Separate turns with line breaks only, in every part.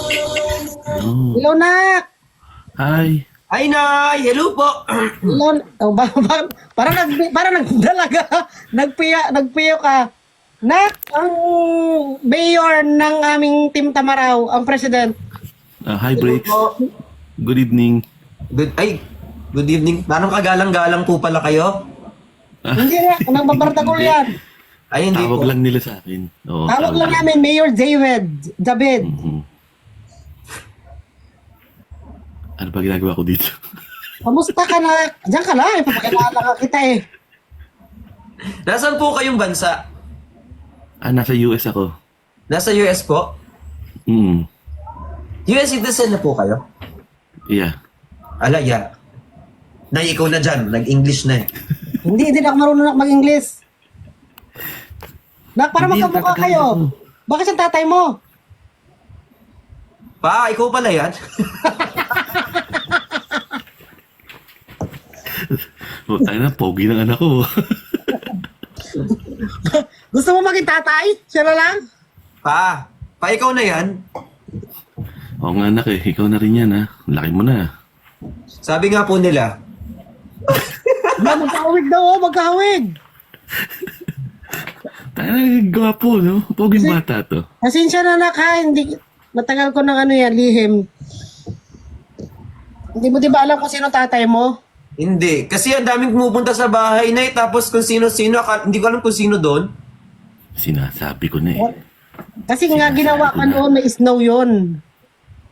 Oh.
Hello, nak!
Hi.
Ay, Nay! Hello po!
Hello, oh, parang nagdalaga, nagpiyo ka. Nak, ang mayor ng aming Team Tamaraw, ang president.
Hi,
Hello
Breaks.
po.
Good evening.
Good evening. Parang kagalang-galang po pala kayo.
Hindi na, nagbabartagol yan.
Ay, hindi
Tawag
po.
lang nila sa akin. Oo,
Tawag lang namin, Mayor David.
Mhm. Ano ba ginagawa ko dito?
Kamusta ka na? Diyan ka lang, ipapakilala ka kita eh.
Nasaan po kayong bansa?
Nasa US ako.
Nasa US po?
Mm.
US citizen na po kayo?
Yeah.
Alaya. Nay, ikaw na dyan. Nag-English na eh.
Hindi na ako marunong mag-English. Nak, para
Hindi,
magkamukha
tatagalan
kayo.
ako.
Bakit siyang tatay mo?
Pa, ikaw pala yan?
Tayo na, pogi ng anak ko.
Gusto mo maging tatay? Siya na lang?
Pa, ikaw na yan?
Oo nga anak eh, ikaw na rin yan ha. Laki mo na.
Sabi nga po nila,
Magkahawig daw, magkahawig.
Tayo na, gwapo no? Poging bata to.
Pasensya na nak ha, hindi, matagal ko ng ano yan, lihim. Hindi mo di ba alam kung sino tatay mo?
hindi. Kasi ang daming pumupunta sa bahay na tapos kung sino-sino, hindi ko alam kung sino doon.
Sinasabi ko na eh.
Kasi nga ginawa ka noon, may snow yun.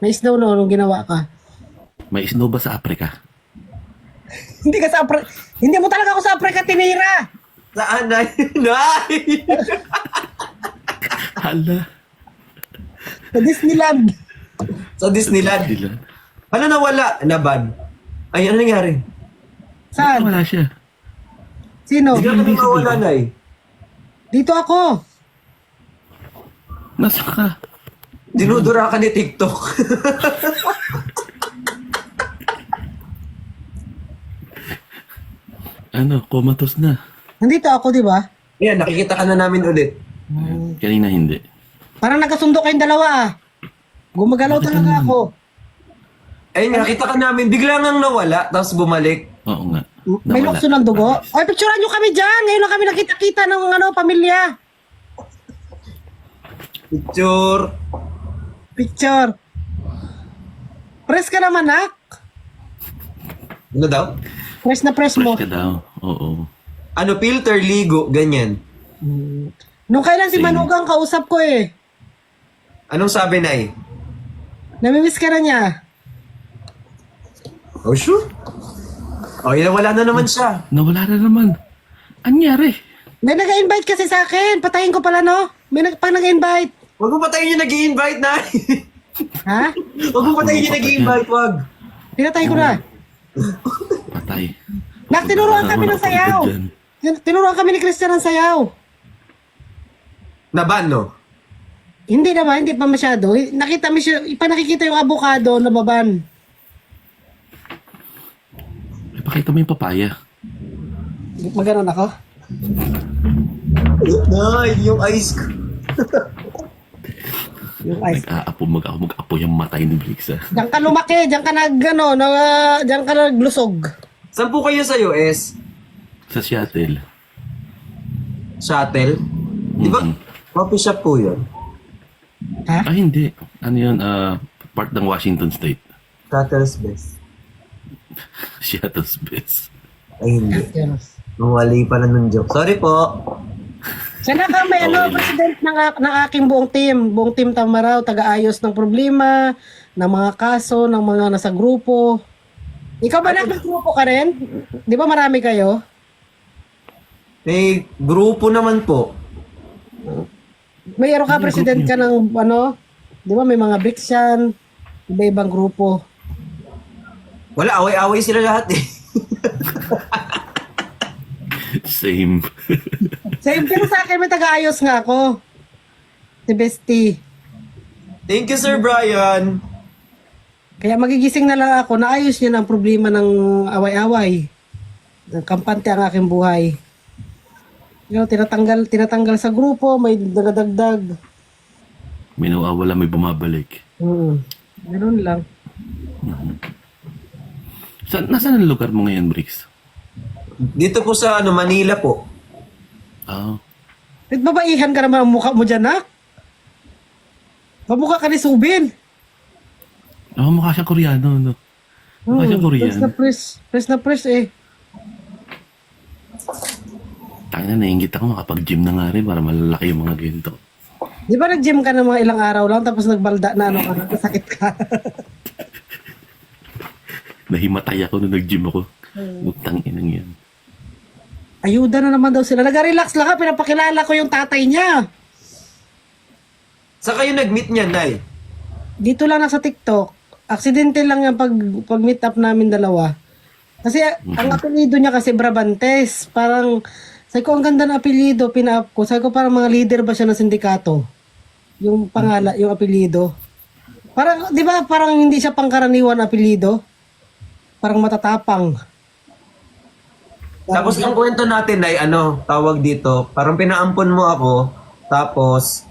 May snow noon nung ginawa ka.
May snow ba sa Africa?
Hindi ka sa hindi mo talaga ako sa Africa tinira.
Saan, Nay? Nay!
Hala.
Sa Disneyland.
Sa Disneyland.
Sila.
Ano nawala? Naban? Ay, ano nangyari?
Saan?
Wala siya.
Sino?
Hindi kami mawala, Nay.
Dito ako.
Nasa ka?
Dinudura ka ni TikTok.
Ano, comatose na.
Nandito ako, di ba?
Yan, nakikita ka na namin ulit.
Kanina hindi.
Parang nagkasundo kayong dalawa ah. Gumagalaw
Bakit
talaga
naman?
ako.
Ayun, nakita ka namin. Bigla ngang nawala, tapos bumalik.
Oo nga.
May
Nawala.
lukso ng dugo. Oy, picturean nyo kami dyan. Ngayon lang kami nakita-kita ng ano, pamilya.
Picture.
Picture. Press ka naman, nak.
Ano daw?
Press na press mo.
Fresh ka daw. Oo.
Ano, filter, ligo, ganyan.
Nung kailan si
Same.
Manugang kausap ko eh.
Anong sabi, Nay?
Namimiss ka na niya.
Oh, sure. Oh, yun, wala na naman siya.
Nawala na naman. Anyari?
May nag-invite kasi sa akin. Patayin ko pala, no? May nag-invite.
Huwag mo patayin yung nag-i-invite, Nay.
Ha?
Huwag mo patayin yung nag-i-invite, wag.
Pinatay ko na.
Patay.
Nak, tinuruan kami ng
Wala
sayaw.
ako dyan.
Tinuruan kami ni Christian ng sayaw.
Naban, no?
Hindi naman, hindi pa masyado. Nakita mo siya, ipanakikita yung avocado na baban.
Ipakita mo yung papaya.
Maganon ako?
Nay, yung ice ko.
Yung ice.
Mag-apo yung matay ni Briggs ah.
Diyan ka lumaki, diyan ka diyan ka naglusog.
Saan po kayo sa US?
Sa Seattle.
Shuttle? Di ba?
Mhm.
Coffee shop po yun.
Ha?
Hindi. Ano yun? Part ng Washington State.
Shuttle's best.
Seattle's best.
Ay, hindi. Mawali pala ng joke. Sorry po.
Siya na ka may
Okay.
president ng aking buong team Tamaraw, taga-ayos ng problema, ng mga kaso, ng mga nasa grupo. Ikaw ba nasa grupo ka rin? Di ba marami kayo?
May grupo naman po.
Mayroon ka, president ka ng ano? Di ba may mga bricks yan? Iba-ibang grupo.
Wala, away-away sila lahat eh.
Same.
Same, pero sa akin may taga-ayos nga ako. Si Bestie.
Thank you, Sir Brian.
Kaya magigising na lang ako, naayos niya ang problema ng away-away. Kampante ang aking buhay. Tinatanggal sa grupo, may dagadagdag.
May nawawala, may bumabalik.
Ganun lang.
Nasaan ang lugar mo ngayon, Bricks?
Dito po sa Manila po.
Ah,
Nagbabaihan ka naman ang mukha mo dyan, nak. Pamukha ka ni Subin.
mukha siyang Koreano, no? Mukha siyang Koreano.
Press na press eh.
Tangina, naiingit ako makapag-gym na nga rin para malalaki yung mga ginto.
Di ba nag-gym ka ng mga ilang araw lang tapos nagbalda na ano ka, nasakit ka?
Nahimatay ako nung nag-gym ako. Utang inang yan.
Ayuda na naman daw sila. Nag-relax lang ka, pinapakilala ko yung tatay niya.
Sa kayo nag-meet niya, Nay?
Dito lang na sa TikTok. Aksidente lang yung pag-meet up namin dalawa. Kasi ang apelido niya kasi Brabantes. Parang, sabi ko, ang ganda ng apelido, pina-up ko. Sabi ko, parang mga leader ba siya ng sindikato? Yung pangalan, yung apelido. Parang, di ba, parang hindi siya pangkaraniwan apelido? Parang matatapang.
Tapos ang kwento natin ay tawag dito, parang pinaampon mo ako, tapos,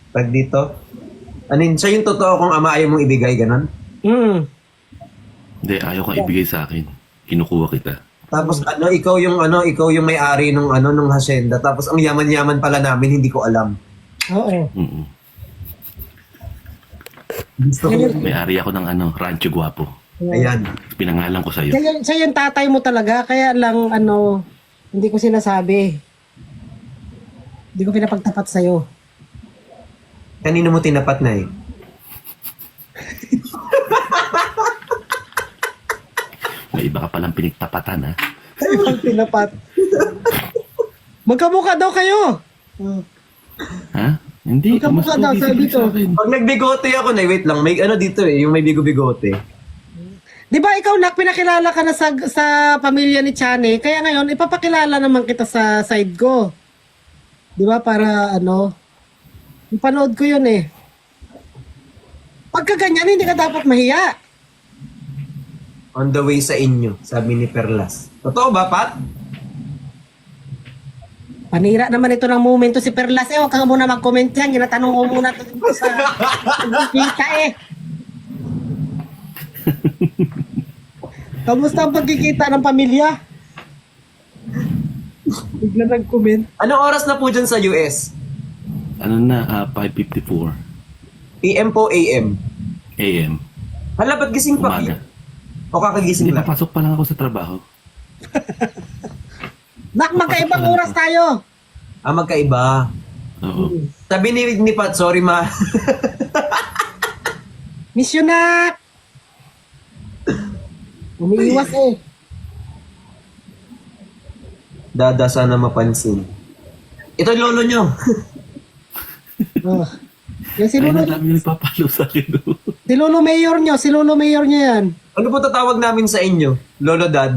tag dito, siya yung totoo kung ama ayaw mong ibigay, ganun?
Hindi, ayaw kang ibigay sa akin. Kinukuha kita.
Tapos ikaw yung may-ari nung hacienda, tapos ang yaman-yaman pala namin, hindi ko alam.
Oo.
Mm-mm.
Gusto ko,
May-ari ako ng Rancho Guapo.
ayan.
Pinangalan ko sa'yo.
Siya yung tatay mo talaga, kaya lang hindi ko sinasabi. Hindi ko pinapagtapat sa'yo.
Kanino mo tinapat, Nay?
May iba ka palang pinagtapatan, ha?
Ang tinapat. Magkamukha daw kayo.
Ha? Hindi,
Magkamukha daw,
pogi si
sabi
Bricks
ko.
sa akin.
Pag nagbigote ako, Nay, wait lang, may dito yung may bigo-bigote.
Di ba ikaw, Nak, pinakilala ka na sa pamilya ni Chane, kaya ngayon, ipapakilala naman kita sa side ko. Di ba, para ipanood ko yun eh. Pagka ganyan, hindi ka dapat mahiya.
On the way sa inyo, sabi ni Perlas. Totoo ba, Pat?
Panira naman ito ng momento si Perlas. Huwag ka muna mag-comment yan. Ginatanong ko muna ito sa pagkikita eh. Kamusta ang pagkikita ng pamilya? Bigla nag-comment.
Anong oras na po dyan sa US?
5:54
PM po, AM?
AM.
Hala, ba't gising pa?
Umaga.
O kakagising
Hindi,
lang?
papasok pa lang ako sa trabaho.
Nak, magkaibang oras tayo.
Magkaiba.
Oo.
Sabi ni Pat, sorry ma.
Miss you, Nak. Umiiwas eh.
Dada, sana mapansin. Ito yung lolo nyo.
Oh. Yan si
Ay,
Lolo,
nadami yung nagpapalo sa akin. No?
si Lolo Mayor nyo. Si Lolo Mayor nyo yan.
Ano po tatawag namin sa inyo? Lolo Dad?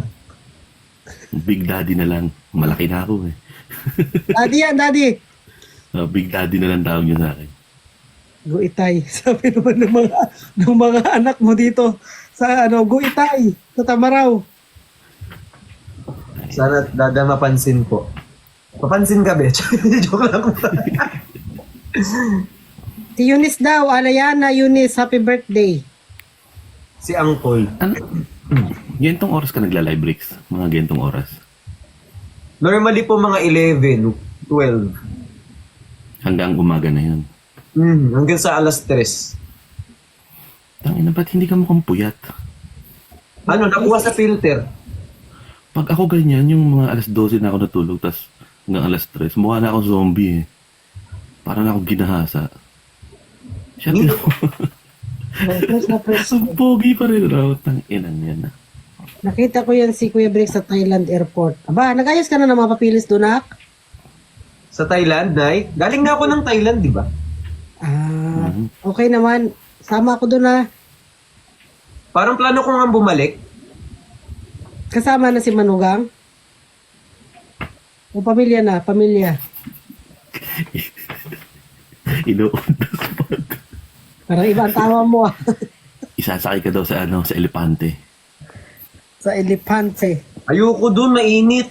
Big Daddy na lang. Malaki na ako eh.
Daddy yan, Daddy.
Big Daddy na lang tawag niyo sa akin.
Guitay. Sabi naman ng mga anak mo dito sa Guitay, sa Tamaraw.
Sana Dada mapansin po. Papansin ka, Bech. Joke lang.
Si Eunice daw, Alayana Eunice, happy birthday.
Si Uncle.
Ano? Gentong oras ka nagla-live breaks? Mga gentong oras?
Normally po mga 11, 12.
Hanggang umaga na yun.
Hanggang sa alas 3.
Tangina, ba't hindi ka mukhang puyat?
Nakuha sa filter.
Pag ako ganyan, yung mga alas 12 na ako natulog, tas hanggang alas 3, mukha na akong zombie eh. Parang ako ginahasa. Siya din ako.
Press na press.
Ang pogi pa rin raw. Tanginan yan ah.
Nakita ko yan si Kuya Brix sa Thailand airport. Aba, nag-ayos ka na ng mga papilis doon, Nak?
Sa Thailand, Nay? Galing na ako ng Thailand, di ba?
Okay naman. Sama ako doon, ha.
Parang plano ko nga bumalik.
Kasama na si Manugang. O pamilya na, pamilya.
Inuundas pa.
Parang iba ang tawa mo, ah.
Isasakay ka daw sa sa elepante.
Sa Elepante.
Ayoko dun, mainit.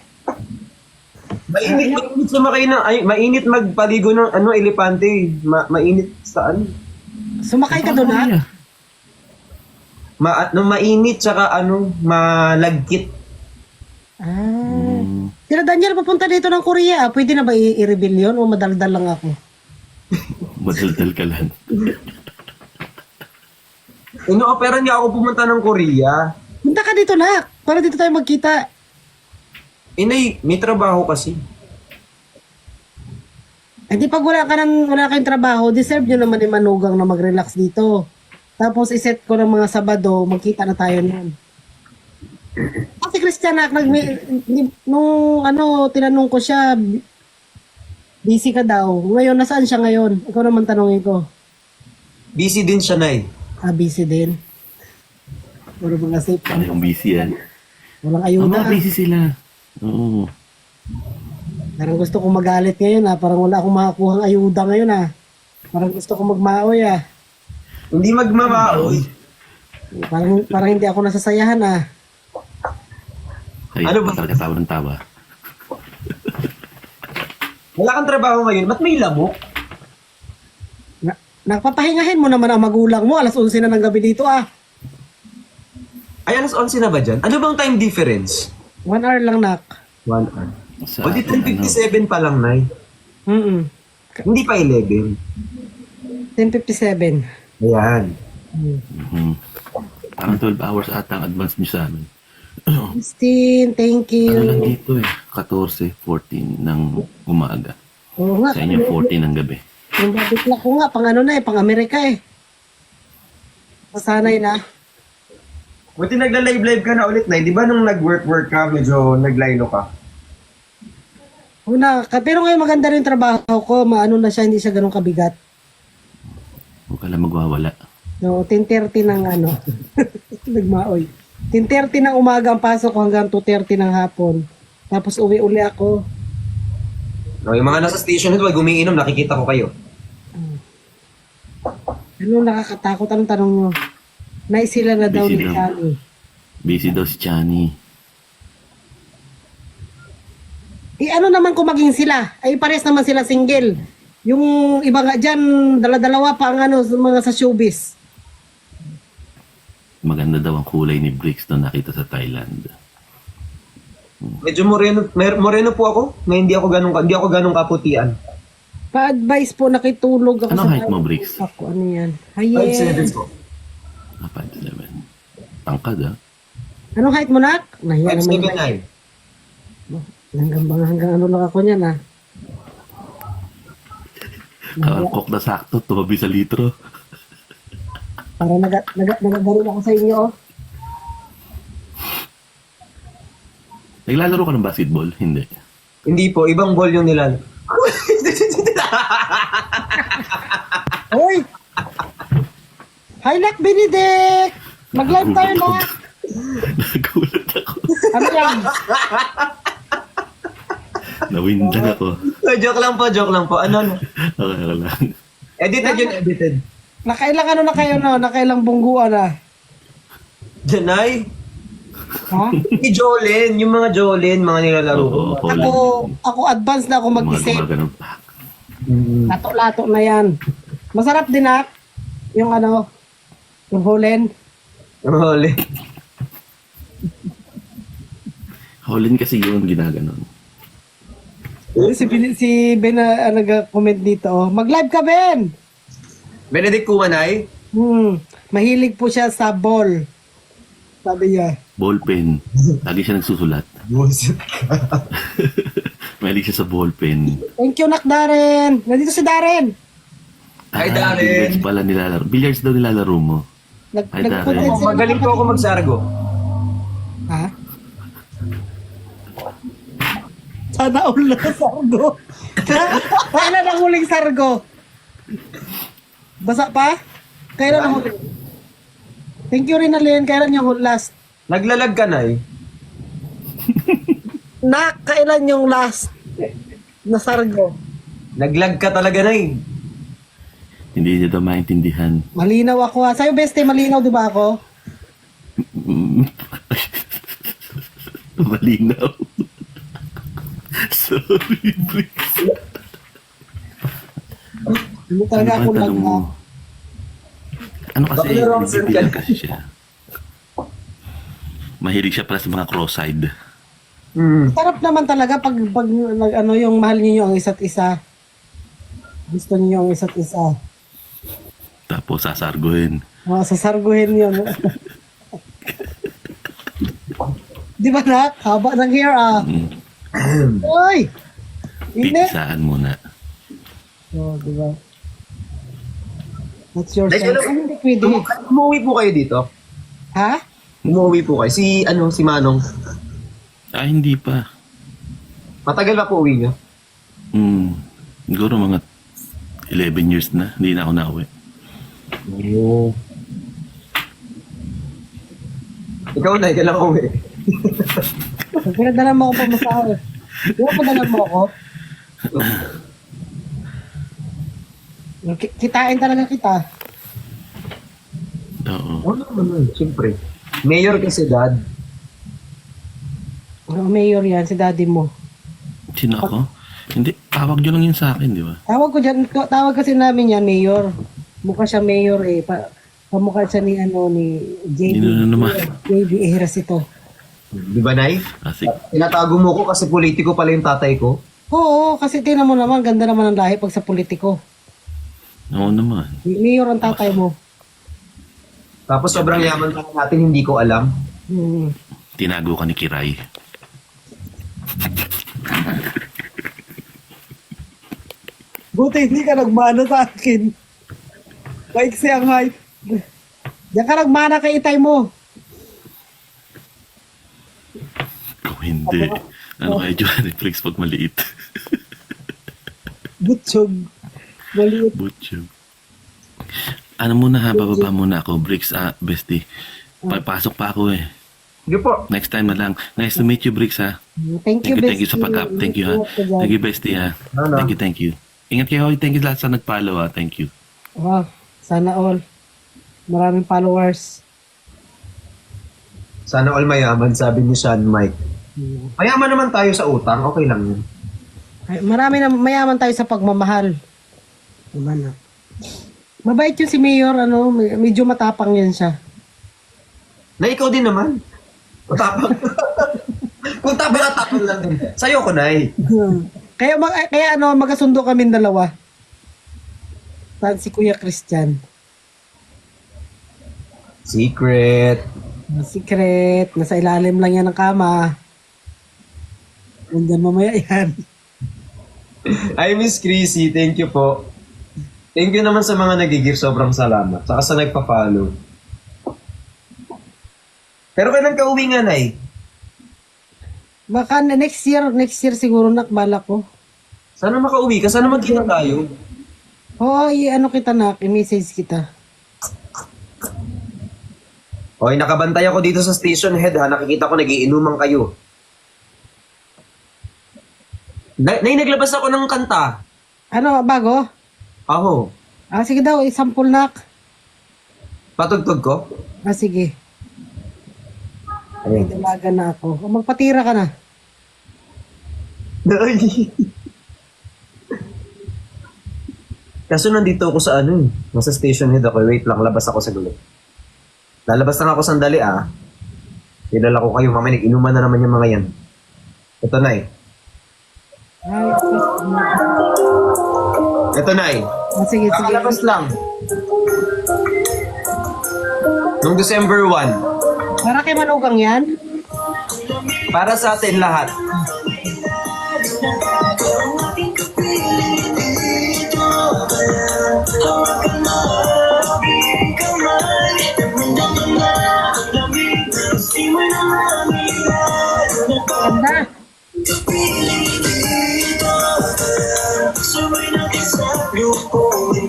Mainit sumakay ng, mainit magpaligo ng elepante. Mainit Saan?
Sumakay ka doon, ha?
Korea.
Mainit, tsaka malagkit.
Ah.
Hmm.
Sila Daniel, papunta dito ng Korea. Pwede na ba i-reveal yun o madaldal lang ako?
Madaldal ka lang.
Ino-opera niya ako pumunta ng Korea.
Punta ka dito, Nak. Para dito tayo magkita.
Inay, may trabaho kasi.
Hindi pag wala kayong trabaho, deserve nyo naman ni Manugang na mag-relax dito. Tapos iset ko ng mga Sabado, magkita na tayo nun. Kasi Christian, nung tinanong ko siya, busy ka daw. Ngayon, nasaan siya ngayon? Ikaw naman tanongin ko.
Busy din siya, Nay.
Busy din. Puro mga safe.
Ano yung busy yan?
Walang
Oo,
ayuda.
busy sila. Oo.
Parang gusto kong magalit ngayon, Parang wala akong makakuhang ayuda ngayon, Parang gusto kong magmaoy,
Hindi magmamaoy.
Parang hindi ako nasasayahan,
Ay,
Ano ba?
talaga tawa ng tawa.
Wala kang trabaho ngayon. Ba't may lamok?
Nagpapahingahin mo naman ang magulang mo. Alas 11 na ng gabi dito,
Ay, alas 11 na ba dyan? Ano bang time difference?
1 hour lang, Nak.
1 hour.
Sa
O di
atin,
10:57 pa lang, Nay. Hindi pa 11.
10:57.
Ayan.
Mhm. Parang 12 hours ata ang advance niyo sa amin.
Christine, thank
Ano lang
you.
dito 14, 14 ng umaga.
Oo nga.
Sa inyo 14 ng gabi.
Yung babitla ko nga, pang pang Amerika Masanay na.
Buti nagla-live ka na ulit, Nay. Di ba nung nag-work ka, medyo naglaylo ka?
Pero ngayon maganda rin yung trabaho ko. Maano na siya, hindi siya ganun kabigat.
Huwag ka lang magwawala.
No, 10:30 ng nagmaoy. 10:30 ng umaga ang pasok ko hanggang 2:30 ng hapon. Tapos uwi uli ako.
No, yung mga nasa station ito, gumiinom, nakikita ko kayo.
Ano nakakatakot? Anong tanong nyo? Naisila na daw
Busy
ni
daw.
Chani.
Busy daw si Chani.
Ano naman kung maging sila? Ay pares naman sila single. Yung iba nga dyan, dala-dalawa pa ang mga sa showbiz.
Maganda daw ang kulay ni Briggs na nakita sa Thailand.
Medyo moreno po ako. Na hindi ako ganun kaputian.
Pa-advise po, nakitulog ako
Anong height mo, Briggs?
Ako, ano yan? Hayen.
5'7 po.
5'7". Tangkad
Anong height mo, Nak? Nahiya naman.
5'7", Nay.
Hanggang ano lang ako niyan,
Kakok na sakto, tumabi sa litro.
Para nagagaril ako sa inyo,
Naglalaro ka ng basketball? Hindi.
Hindi po, ibang ball yung nilal.
Hoy! Hi, Nak Benedict! Mag-live tayo, Nak!
Nagulat ako.
Ano yan?
Nawindan ako.
Joke lang po. Ano?
Okay lang.
Edited yun, edited.
Nakailang ano na kayo, no? Nakailang bungguan,
Janay?
Ha?
Si Jolene, yung mga Jolene, mga nilalaro ko.
Oo, Holland.
Ako advance na ako
Mga
mag-isip.
ganun pa.
Lato-lato na yan. Masarap din, Nak. Yung yung Holland.
Yung Jolene.
Holland kasi yun, ginaganon.
Si Ben na nag-comment dito, mag-live ka, Ben!
Benedict Kumanay?
Mahilig po siya sa ball. Sabi niya.
Ballpen. Lagi siya nagsusulat.
Buset.
Mahilig siya sa ballpen.
Thank you, Nak Darren. Nandito si Darren.
Hi, Darren.
Billiards pala nilalaro. Billiards daw nilalaro mo. Hi, Darren.
Magaling po ako magsargo.
Ha? Sana all na sargo. Kailan ang huling sargo? Basa pa? Kailan ang huling? Thank you rin, Alin. Kailan yung last?
Naglalag ka, Nay?
Nak, kailan yung last na sargo?
Naglag ka talaga, Nay.
Hindi niya daw maintindihan.
Malinaw ako, ha. Sa'yo, beste, malinaw, di ba ako?
Malinaw. Sorry, Briggs.
Hindi talaga
Ano
ako
ba tanong mo?
lang.
Ano kasi,
Baka na-wrong sir
bibilan
ka.
kasi siya. Mahilig siya pala sa mga cross-side.
Sarap naman talaga pag ano yung mahal niyo ang isa't isa. Gusto niyo ang isa't isa.
Tapos sasarguhin.
Sasarguhin yun. Di ba nak? Haba ng hair Uy! Init!
Titisaan muna.
Di ba? That's your
Like,
son.
alam-
Ano hindi pwede?
Umuwi po kayo dito?
Ha?
Umuwi po kayo. Si Manong.
Hindi pa.
Matagal pa po uwi niyo?
Siguro mga 11 years na. Hindi na ako nauwi.
Oo. Ikaw na, kailan ka uwi?
Pinadala mo ako pa masahe. Di ba padala mo ako? Kitain talaga kita.
Oo.
Oo naman, siyempre. Mayor kasi, Dad.
Mayor yan, si daddy mo.
Sino ako? Hindi, tawag nyo lang yun sa akin, di ba?
Tawag kasi namin yan, mayor. Mukha siya mayor eh. Pamukha siya ni JB.
Sino na naman?
JB Eras ito.
Di ba, Nay?
Sige.
Tinatago mo ko kasi politiko pala yung tatay ko.
Oo, kasi tingnan mo naman, ganda naman ang lahi pag sa politiko.
Oo naman.
Mayor ang tatay mo.
Tapos sobrang yaman pa natin, hindi ko alam.
Tinago ka ni Kiray.
Buti hindi ka nagmana sa akin. Maiksi ang height. Diyan ka nagmana kay itay mo.
Ikaw hindi. Ano kaya Johnny Flix pag maliit?
Butchog. Maliit.
Butchog. Ano muna ha, bababa muna ako. Bricks, bestie. Papasok pa ako eh.
Sige po.
Next time na lang. Nice to meet you, Bricks ha.
Thank you,
Thank you sa pag-up. Thank you ha. Thank you, bestie ha.
Ano?
Thank you. Ingat kayo. Thank you lahat sa nag-follow ha. Thank you.
Wow, sana all. Maraming followers.
Sana all mayaman, sabi ni Sean Mike. Mayaman naman tayo sa utang, okay lang yun.
Mayaman tayo sa pagmamahal. Diba na? Mabait yung si Mayor, medyo matapang yan siya.
Na ikaw din naman. Matapang. Kung tapang lang din. Sa'yo ko, Nay.
Kaya magkasundo kami dalawa. Saan si Kuya Christian?
Secret.
Secret. Nasa ilalim lang yan ng kama. Nandyan mamaya yan.
Hi, Miss Chrissy. Thank you po. Thank you naman sa mga nagigir. Sobrang salamat. Saka sa nagpa-follow. Pero kailan ka uwi nga, Nay?
Baka next year siguro nakbala ko.
Sana makauwi ka. Sana magkita tayo.
Oo, kita na, i-message kita.
Okay, nakabantay ako dito sa station head ha. Nakikita ko nagiinuman kayo. Nay, naglabas ako ng kanta.
Ano, bago?
Aho.
Sige daw, isampul nak.
Patugtog ko?
Sige.
Ayun.
Dalaga na ako. Magpatira ka na.
Kaso nandito ako sa nasa station head ako. Wait lang, labas ako sa gulo. Lalabas lang ako sandali Kilala ko kayo, mamaya nag-inuman na naman yung mga yan. Ito, Nay. Ito, Nay.
Sige.
Nakalabas lang. Noong December 1.
Para kay Manugang yan?
Para sa atin lahat.
Ganda.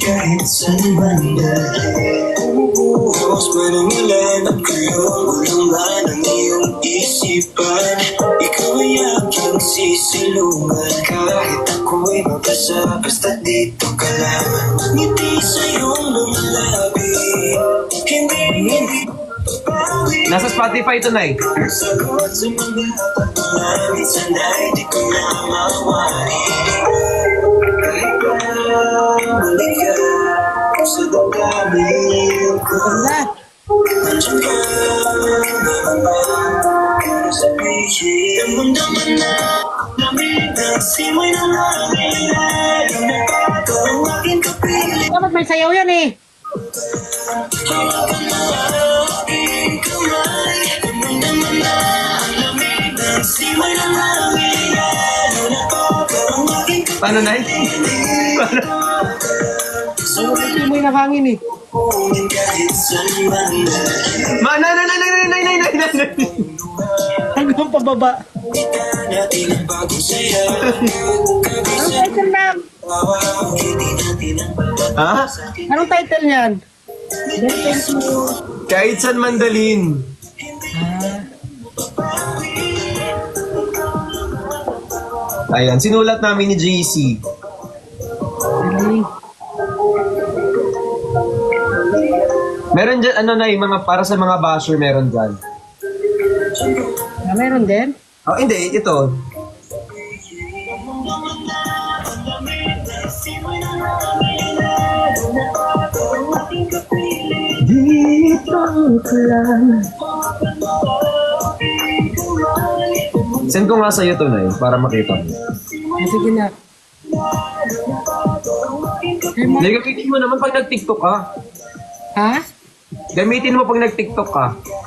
Kahit saan banda Umubuhos man ang ilan At kayong ulangan ang iyong isipan Ikaw ay aking sisilungan Kahit ako'y mabasa Basta dito ka lang Ngiti sa iyong mga labi Hindi
Nasa Spotify ito, Nay.
Sagot sa mga pagmamit Sana'y di ko na mawari Kahit balik ka sa damdamin ko.
Ganda.
Nandiyan ka, bababa, para sabihin. Damdaman na, lamig ng simoy ng hangin. Ang nagpato ng aking kapiling.
Dapat may sayaw yan eh.
Hawakan mo ang aking kamay. Damdaman na, lamig ng simoy ng hangin. Ang nagpato ng aking kapiling.
Paano, Nay?
Hindi mo yung hangin eh.
Kahit saan man
Nay.
Hanggang pababa.
natin ang bagong saya.
Anong title na?
Hindi natin ang bawat
Ha?
Anong title niyan?
Kahit saan mandalin. Ayan, sinulat namin ni JC.
Galing.
Meron dyan, ano na mga para sa mga basher, meron dyan.
Meron din?
Oh, hindi, ito. Dito ka lang. Send ko nga sa'yo to, Nay, para makita mo.
Sige na.
Hindi, gamitin mo naman pag nag-TikTok ka.
Ha?
Gamitin mo pag nag-TikTok ka.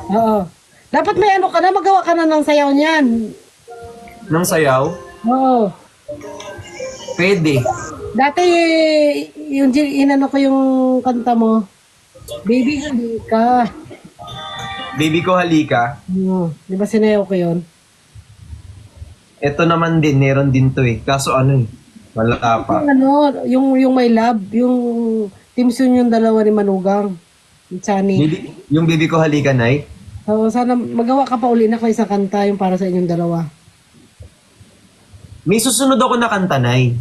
Oo. Dapat may ano ka na, magawa ka na ng sayaw niyan.
Ng sayaw.
Oo.
Pwede.
Dati, yung inano ko yung kanta mo, Baby Halika.
Baby ko, halika.
Di ba sinayaw ko yun?
Ito naman din, meron din to eh. Kaso ano eh, wala pa.
Yung ano, yung My Love, yung team soon yung dalawa ni Manugang. Yung Chani.
Yung baby ko, halika, Nay.
So, sana magawa ka pa uli na isang kanta yung para sa inyong dalawa.
May susunod ako na kanta, Nay.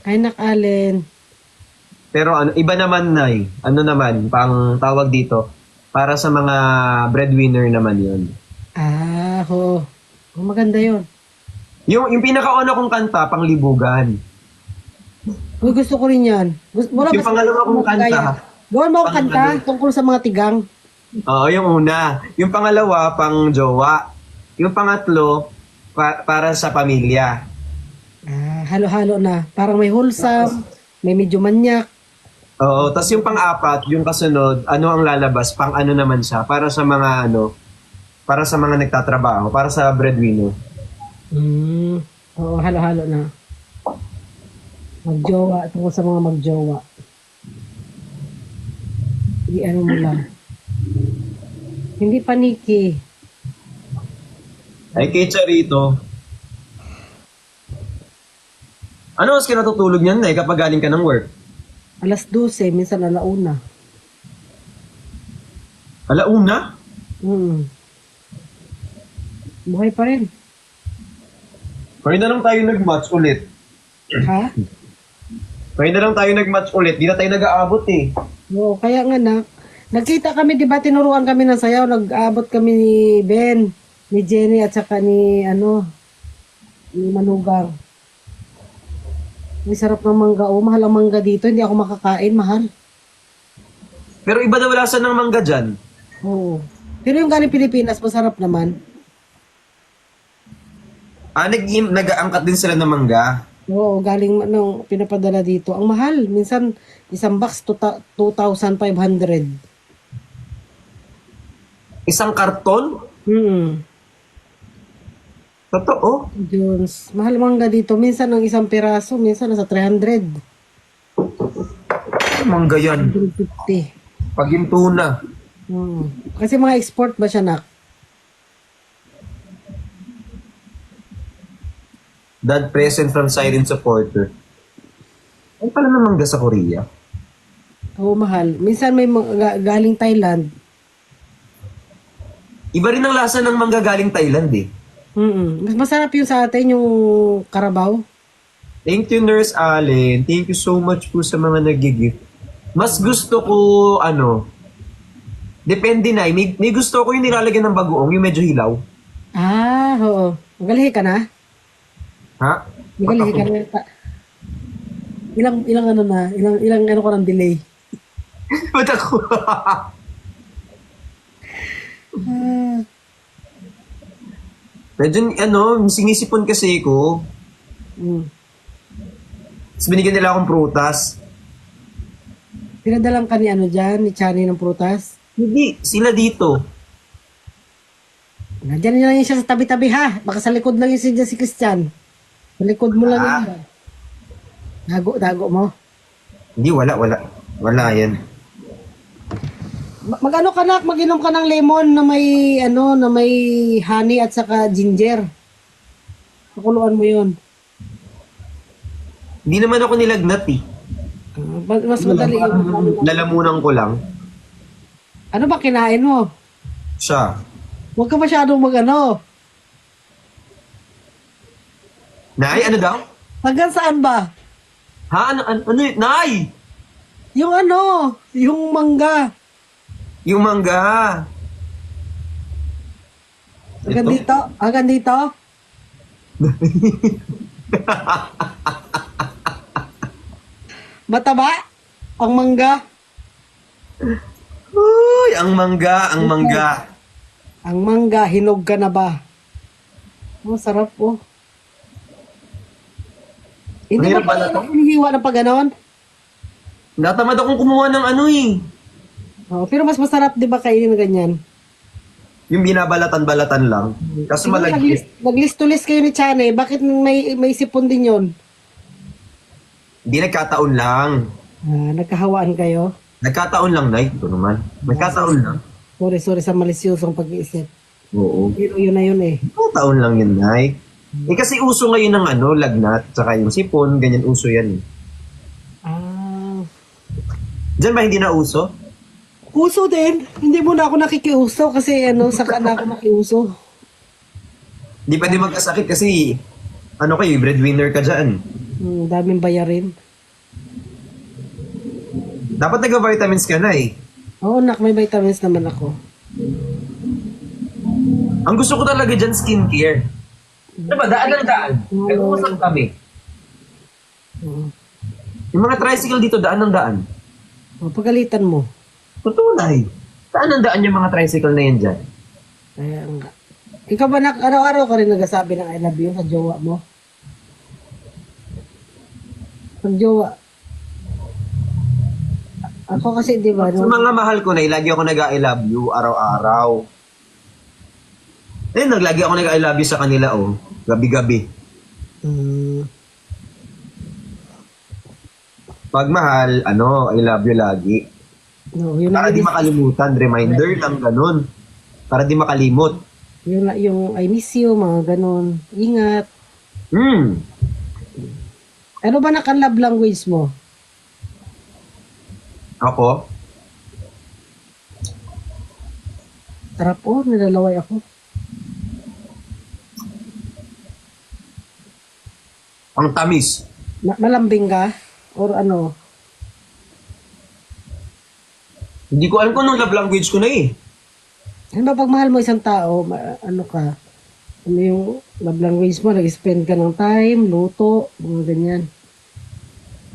Ay, Allen.
Pero ano, iba naman, Nay. Ano naman, pang tawag dito. Para sa mga breadwinner naman yun.
Ah, ho. Oh, maganda yun.
Yung pinakauna kong kanta, panglibugan.
Uy, gusto ko rin yan. Wala
Yung
ba-
pangalawa kong kanta.
Gawin mo akong kanta tungkol sa mga tigang.
Oo, yung una. Yung pangalawa, pang jowa. Yung pangatlo, para sa pamilya.
Ah, halo-halo na. Parang may wholesome, may medyo manyak.
Oo, tas yung pang-apat, yung kasunod, ano ang lalabas, pang ano naman siya, para sa mga ano, para sa mga nagtatrabaho, para sa breadwinner.
Oo, halo-halo na. Magjowa, tungkol sa mga magjowa. Ano mo lang. Hindi paniki.
Ay, kay Charito. Ano mas kinatutulog niyan, Nay, kapag galing ka ng work?
Alas 12, minsan alauna.
Alauna?
Buhay pa rin.
Kaya na lang tayo nag-match ulit.
Ha?
Kaya na lang tayo nag-match ulit. Di na tayo nag-aabot eh.
Oo, kaya nga nagkita kami, di ba, tinuruan kami ng sayaw, nag-abot kami ni Ben, ni Jenny, at saka ni Manugang. May sarap ng mangga. Oh, mahal ang mangga dito. Hindi ako makakain. Mahal.
Pero iba daw lasa ng mangga dyan.
Oo. Pero yung galing Pilipinas, masarap naman.
Ah, nag-aangkat din sila ng mangga.
Oo, galing pinapadala dito. Ang mahal. Minsan, isang box, 2,500.
Isang karton? Totoo?
Jones. Mahal mangga dito. Minsan ang isang piraso, minsan nasa 300.
Mangga yan.
150.
Paginto na.
Kasi mga export ba siya, Nak?
Dad present from silent supporter. Ay pala na mangga sa Korea.
Oo, mahal. Minsan may galing Thailand.
Iba rin ang lasa ng mangga galing Thailand eh.
Mas masarap yung sa atin, yung karabaw.
Thank you, Nurse Allen. Thank you so much po sa mga nag-gift. Mas gusto ko, depende na. May gusto ko yung nilalagyan ng bagoong, yung medyo hilaw.
Ah, oo. Magalihi ka na?
Ha?
Magalihi ka na. Ilang ano na, ilang ano ko ng delay.
Ba't ako?
Ah,
Medyo, sinisipon kasi ko.
mm.
Tapos binigyan nila akong prutas.
Pinadalang ka ni ano dyan, ni Chani ng prutas.
Hindi, sila dito.
Nandiyan lang yun siya sa tabi-tabi ha. Baka sa likod lang yun si Christian. Sa likod mo lang yun. Dago mo.
Hindi, wala. Wala yan.
Mag-ano ka na, mag-inom ka ng lemon na may na may honey at saka ginger. Pakuluan mo 'yun.
Hindi naman ako nilagnat eh.
Mas madali yun.
Lalamunan ko lang.
Ano ba kinain mo?
Siya.
Huwag ka masyadong mag-ano.
Nay, ano daw?
Hanggang saan ba?
Ha? Ano yun? Nay!
Yung mangga.
Yung mangga.
Hanggang
Ito?
dito? Hanggang dito? Mataba? Ang mangga?
Uy, ang mangga.
Ang mangga, hinog ka na ba? Oh, sarap po. Hindi
Mahirap
mo
ba na to?
pa hinihiwa ng pag-ganon?
Natamad akong kumuha ng ano eh.
Oh, pero mas masarap 'di ba kainin na ganyan?
Yung binabalatan-balatan lang. Kaso
Siguro
malagkit.
nag-list to list kayo ni Chane, bakit may sipon din 'yon?
Hindi, nagkataon lang.
Nagkahawaan kayo?
Nagkataon lang, Nay. Ito naman. Nagkataon lang.
Sorry sa malisyosong pag-iisip.
Oo.
Pero yun na yun eh.
Nagkataon lang yun, Nay. Eh kasi uso ngayon ng lagnat, tsaka yung sipon, ganyan uso yan eh.
Ah.
Diyan ba hindi na uso?
Uso din. Hindi mo na ako nakikiuso kasi saka na ako nakiuso.
Hindi pwede magkasakit kasi kayo, breadwinner ka dyan.
Daming bayarin.
Dapat nag-vitamins ka na eh.
Oo, nak, may vitamins naman ako.
Ang gusto ko talaga dyan, skincare. Ano ba? Daan ng daan. Nag-uusap kami.
Oo.
Yung mga tricycle dito, daan ng daan.
Pagalitan mo.
Totoo na eh. Daan ng daan yung mga tricycle na yan dyan.
Kaya nga. Ikaw ba araw-araw ka rin nagsasabi ng I love you sa jowa mo? Pag jowa. Ako kasi, di ba?
Sa mga mahal ko na, lagi ako nag-I love you araw-araw. Eh, naglagi ako nag-I love you sa kanila, oh. Gabi-gabi.
Mm,
Pag mahal, I love you lagi.
no, yun
Para
na
di makalimutan, reminder lang ganun. Para di makalimot.
yung I miss you, mga ganun. Ingat. Ano ba naka-love language mo?
Ako?
Sarap po, nilalaway ako.
Ang tamis.
Malambing ka? Or ano?
Hindi ko alam kung anong love language ko na eh.
Ano ba pag mahal mo isang tao, ano ka? Ano yung love language mo? Nag-spend ka ng time, luto, mga ganyan.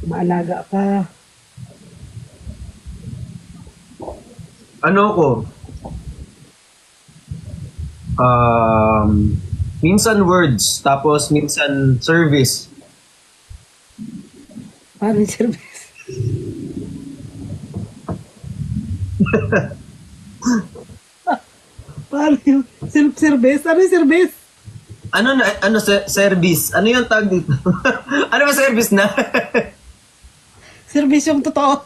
Maalaga ka.
Ano ko? Minsan words, tapos minsan service.
Paano yung service? Paano yung self-service? Ano yung service?
Service? Ano yung tag dito? Ano ba service na?
Service yung totoo.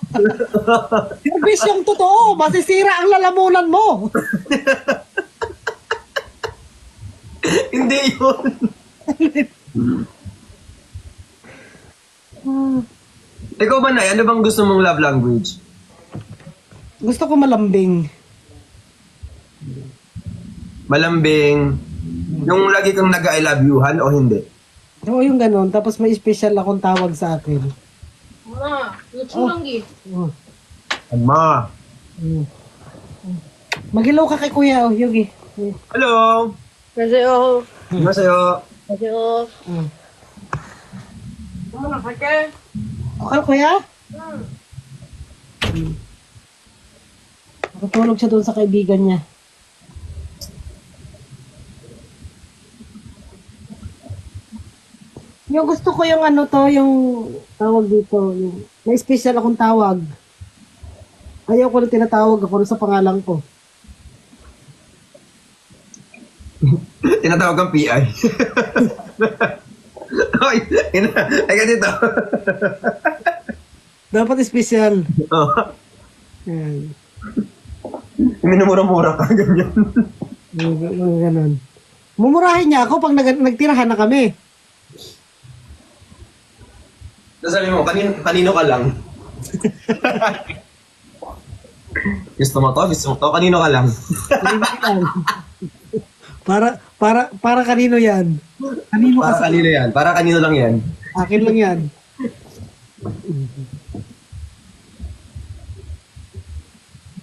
Service yung totoo. Masisira ang lalamunan mo.
Hindi yun. Ikaw ba, Nay? Ano bang gusto mong love language?
Gusto ko malambing.
Malambing. Yung lagi kang nag-I love you-han o hindi?
Oo, yung ganun. Tapos may special akong tawag sa akin.
Ma, nagsulang
Oh.
Ama.
Mm. Mag-hello ka kay Kuya, Yugi.
Hello.
Kasi oh.
Ano sa'yo?
Kasi oh.
Mm.
Ano na kake?
Okay, kuya? Natutulog siya doon sa kaibigan niya. Yung gusto ko yung ano to, yung tawag dito, yung may special akong tawag. Ayaw ko na tinatawag ako sa pangalan ko.
Tinatawag kang PI. Ay, ay ka dito.
Dapat special.
Oh,
Yan.
minumura-mura ka, ganyan.
Mga ganun. Mumurahin niya ako pag nagtirahan na kami.
Sabi mo, kanino ka lang? Gusto mo to, kanino ka lang?
Kanino yan? Para kanino yan? Kanino
Para
ka?
kanino yan? Para kanino lang yan?
Akin lang yan.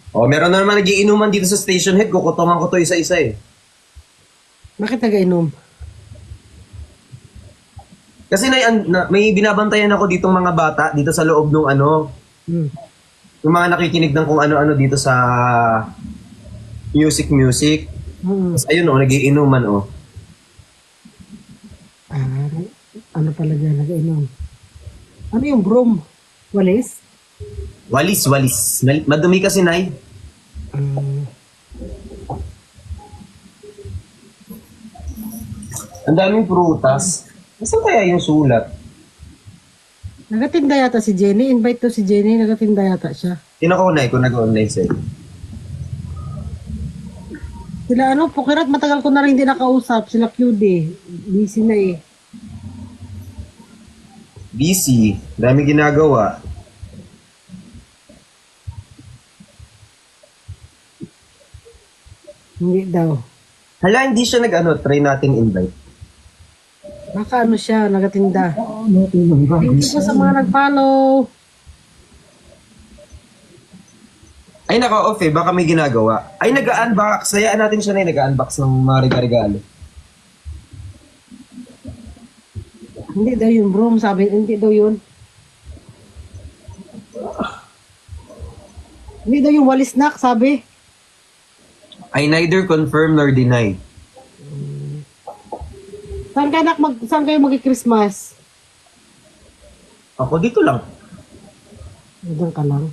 Oh, meron na naman nagiinuman dito sa station head. Kukutungan ko to isa-isa eh.
Bakit nagainom?
Kasi may binabantayan ako ditong mga bata dito sa loob ng ano,
Hmm.
yung mga nakikinig ng kung ano-ano dito sa music.
Hmm.
Tapos ayun oh, nagiinuman oh.
Ah, ano talaga nagainom? Ano yung broom? Walis?
Walis. Madumi kasi, Nay. Ang daming prutas. Nasaan kaya yung sulat?
Nagatinda yata si Jenny. Invite to si Jenny. Nagatinda yata siya.
Tinako na kung nag-online sa'yo.
Sila ano, Pukirat, matagal ko na rin hindi nakausap. Sila QD. Busy na eh.
Busy. Dami ginagawa.
Hindi daw.
Hala, hindi siya try natin invite.
Baka ano siya, nagatinda. Thank you po sa mga nag-follow.
Ay, naka-off eh. Baka may ginagawa. Ay, nag-unbox. Sayaan natin siya na nag-unbox ng mga regalo.
Hindi daw yun, broom. Sabi, hindi daw yun. Hindi daw yung walis snack, sabi.
I neither confirm nor deny.
Saan kayo mag-Christmas?
Ako dito lang.
Diyan ka lang.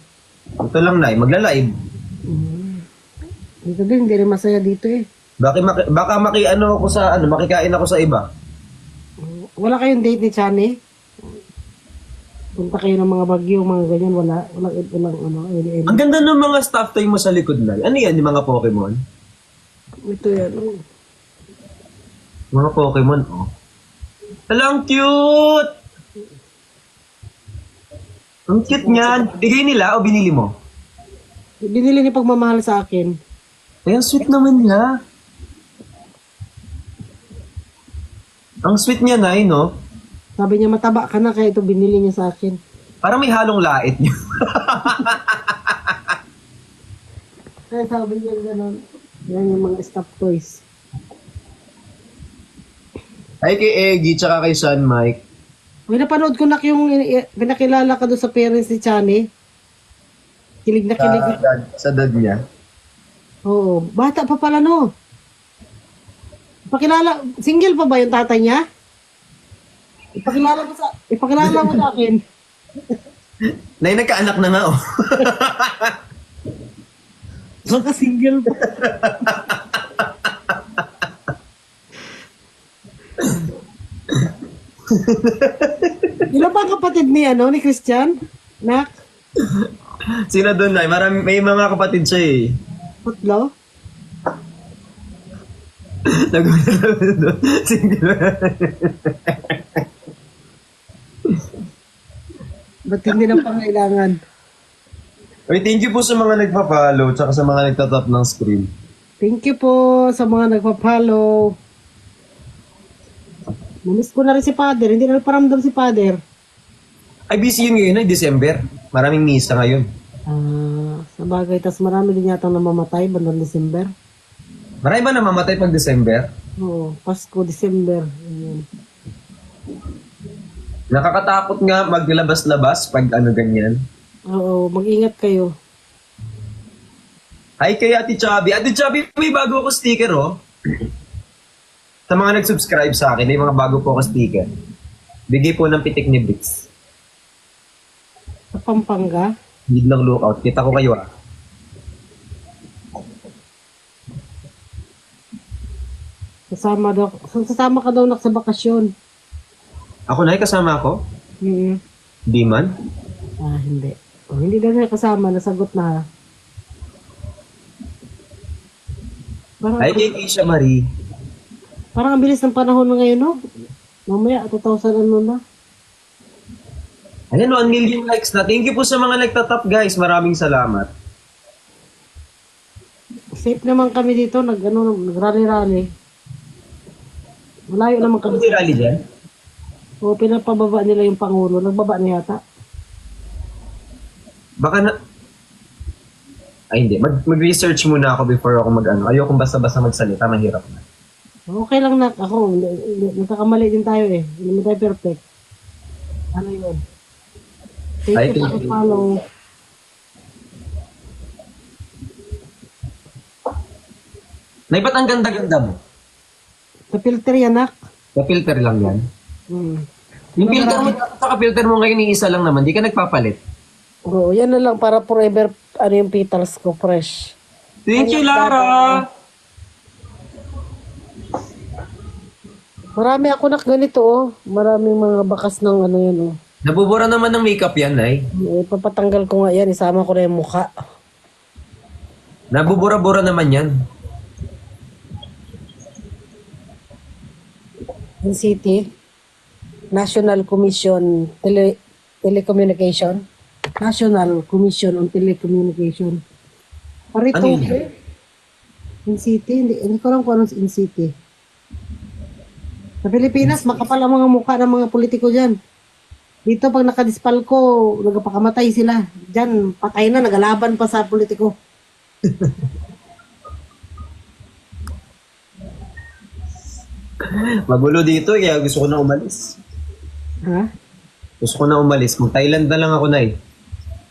Dito lang, Nay. Magla-live.
Dito din, hindi rin masaya dito eh.
Baka ako sa, makikain ako sa iba.
Wala kayong date ni Chani? Punta kayo ng mga bagyo, mga ganyan, walang ano.
Ang ganda ng mga stuff toy mo sa likod, Nay. Ano yan, yung mga Pokemon?
Ito yan.
Mga Pokemon, oh. Talang cute! Ang cute niyan. Bigay nila o binili mo?
Binili ni pagmamahal sa akin.
Ay, ang sweet naman niya. Ang sweet niya, Nay, no?
Sabi niya, mataba ka na, kaya ito binili niya sa akin.
Parang may halong lait niya.
Kaya sabi niya gano'n. Yan yung mga stuffed toys.
Ay, kay Eggy, tsaka kay Son Mike.
May napanood ko na yung pinakilala ka doon sa parents ni Chani. Kilig na kilig.
Sa dad niya.
Oo. Bata pa pala, no? Single pa ba yung tatay niya? Ipakilala mo sa akin.
Nay, nagkaanak na nga, oh.
Baka single pa. Ilan ba ang kapatid ni Christian? Nak?
Sino doon, Nay? May mga kapatid siya, eh.
Putlo?
Nagulat doon. Single.
Ba't hindi na pangailangan?
Uy, thank you po sa mga nagpa-follow tsaka sa mga nagtatap ng screen.
Thank you po sa mga nagpa-follow. Namiss ko na rin si Father. Hindi na paramdam si Father.
Ay, busy yun ngayon, ay December. Maraming misa ngayon.
Sa bagay. Tas marami din yata namamatay bandang December.
Marami ba namamatay pag December?
Oo. Pasko, December. Ayan.
Nakakatakot nga maglabas-labas pag ano ganyan.
Oo, mag-ingat kayo.
Hi kay Ate Chubby. Ate Chubby, may bago ako sticker, oh. Sa mga nag-subscribe sa akin, may mga bago po ako sticker. Bigay po ng pitik ni Bricks.
Sa Pampanga.
Need ng lookout. Kita ko kayo, ah.
Sasama ka daw nak sa bakasyon.
Ako na, kasama ako?
Mm.
Di man.
Hindi. Oh, hindi daw niya kasama, nasagot na. Parang,
Hi kay Keisha Marie.
parang ang bilis ng panahon na ngayon, no? Mamaya, 2,000 ano na.
Ayan, 1 million likes na. Thank you po sa mga nagtatap, guys. Maraming salamat.
Safe naman kami dito, nagrally-rally. Malayo naman
Ano
kami.
si Rally dyan?
O, pinapababa nila yung Pangulo. Nagbaba na yata.
Baka na... Ay, hindi. Mag-research muna ako before ako mag-ano. Ayokong basta-basta magsalita. Mahirap na.
Okay lang nak. Ako, nagkakamali din tayo eh. Hindi mo tayo perfect. Ano yun?
Ay,
Thank you
thank
for
you.
follow.
Nay, ba't ang ganda-ganda mo?
Sa filter yan, nak.
Na-filter lang yan.
Hmm.
Yung filter mo, sa filter mo ngayon, isa lang naman. Di ka nagpapalit.
Oo, yan na lang para forever, ano yung petals ko, fresh.
Thank you, Lara!
Marami ako nak ganito, oh. Maraming mga bakas ng ano yan, oh.
Nabubura naman ng makeup yan, Nay.
Papatanggal ko nga yan, isama ko na yung mukha.
Nabubura-bura naman yan.
NCT, National Commission Telecommunication. National Commission on Telecommunication. Parito,
Ano yun?
NCT, hindi ko alam kung anong NCT. Sa Pilipinas, makapal ang mga mukha ng mga politiko dyan. Dito, pag nakadispal ko, nagpakamatay sila. Dyan, patay na, nagalaban pa sa politiko.
Magulo dito, kaya gusto ko na umalis.
Ha?
Gusto ko na umalis. Kung Thailand na lang ako, Nay.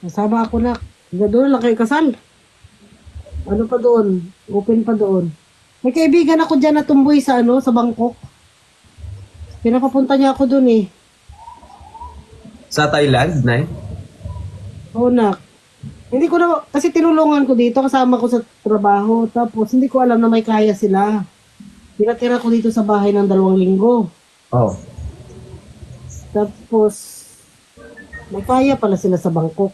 Kasama ako na. Doon lang kayo kasal. Ano pa doon? Open pa doon. May kaibigan ako dyan na tumboy sa sa Bangkok. Pinapapunta niya ako doon eh.
Sa Thailand, Nay?
Oo na. Hindi ko na, kasi tinulungan ko dito, kasama ko sa trabaho. Tapos hindi ko alam na may kaya sila. Tinatira ko dito sa bahay ng 2 linggo.
Oh.
Tapos, may kaya pala sila sa Bangkok.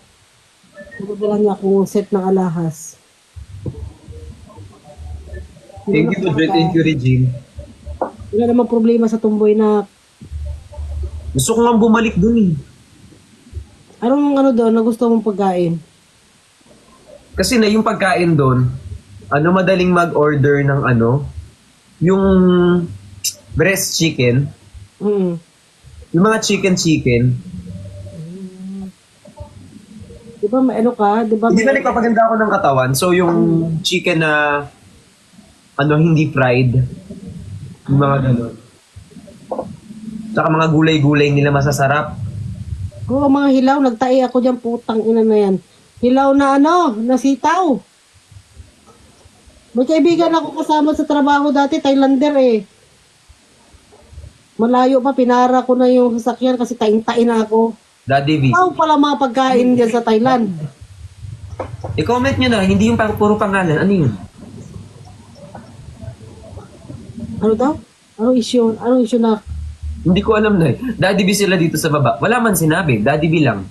Nagdala niya akong set ng alahas.
Thank you, Joy. Thank you, Regine.
Wala namang problema sa tumboy na
Gusto ko nga bumalik dun eh.
anong doon na gusto mong pagkain?
Kasi na yung pagkain doon, madaling mag-order ng yung breast chicken,
Mm.
yung mga chicken.
Di ba may ano ka? Di ba
Hindi na
may...
nagpapaganda ako ng katawan. So yung chicken na hindi fried, yung mga ganun. Tsaka mga gulay-gulay nila masasarap.
Oo, mga hilaw. Nagtae ako dyan. Putang ina na yan. Hilaw na na sitaw. May kaibigan ako kasama sa trabaho dati. Thailander eh. Malayo pa. Pinara ko na yung sasakyan kasi taing-tain na ako.
Daddy V.
Tao pala mga pagkain dyan sa Thailand.
I-comment nyo na, hindi yung puro pangalan. Ano yun?
Ano daw? Anong issue? Anong issue na?
Hindi ko alam na eh. Daddy V sila dito sa baba. Wala man sinabi. Daddy V lang.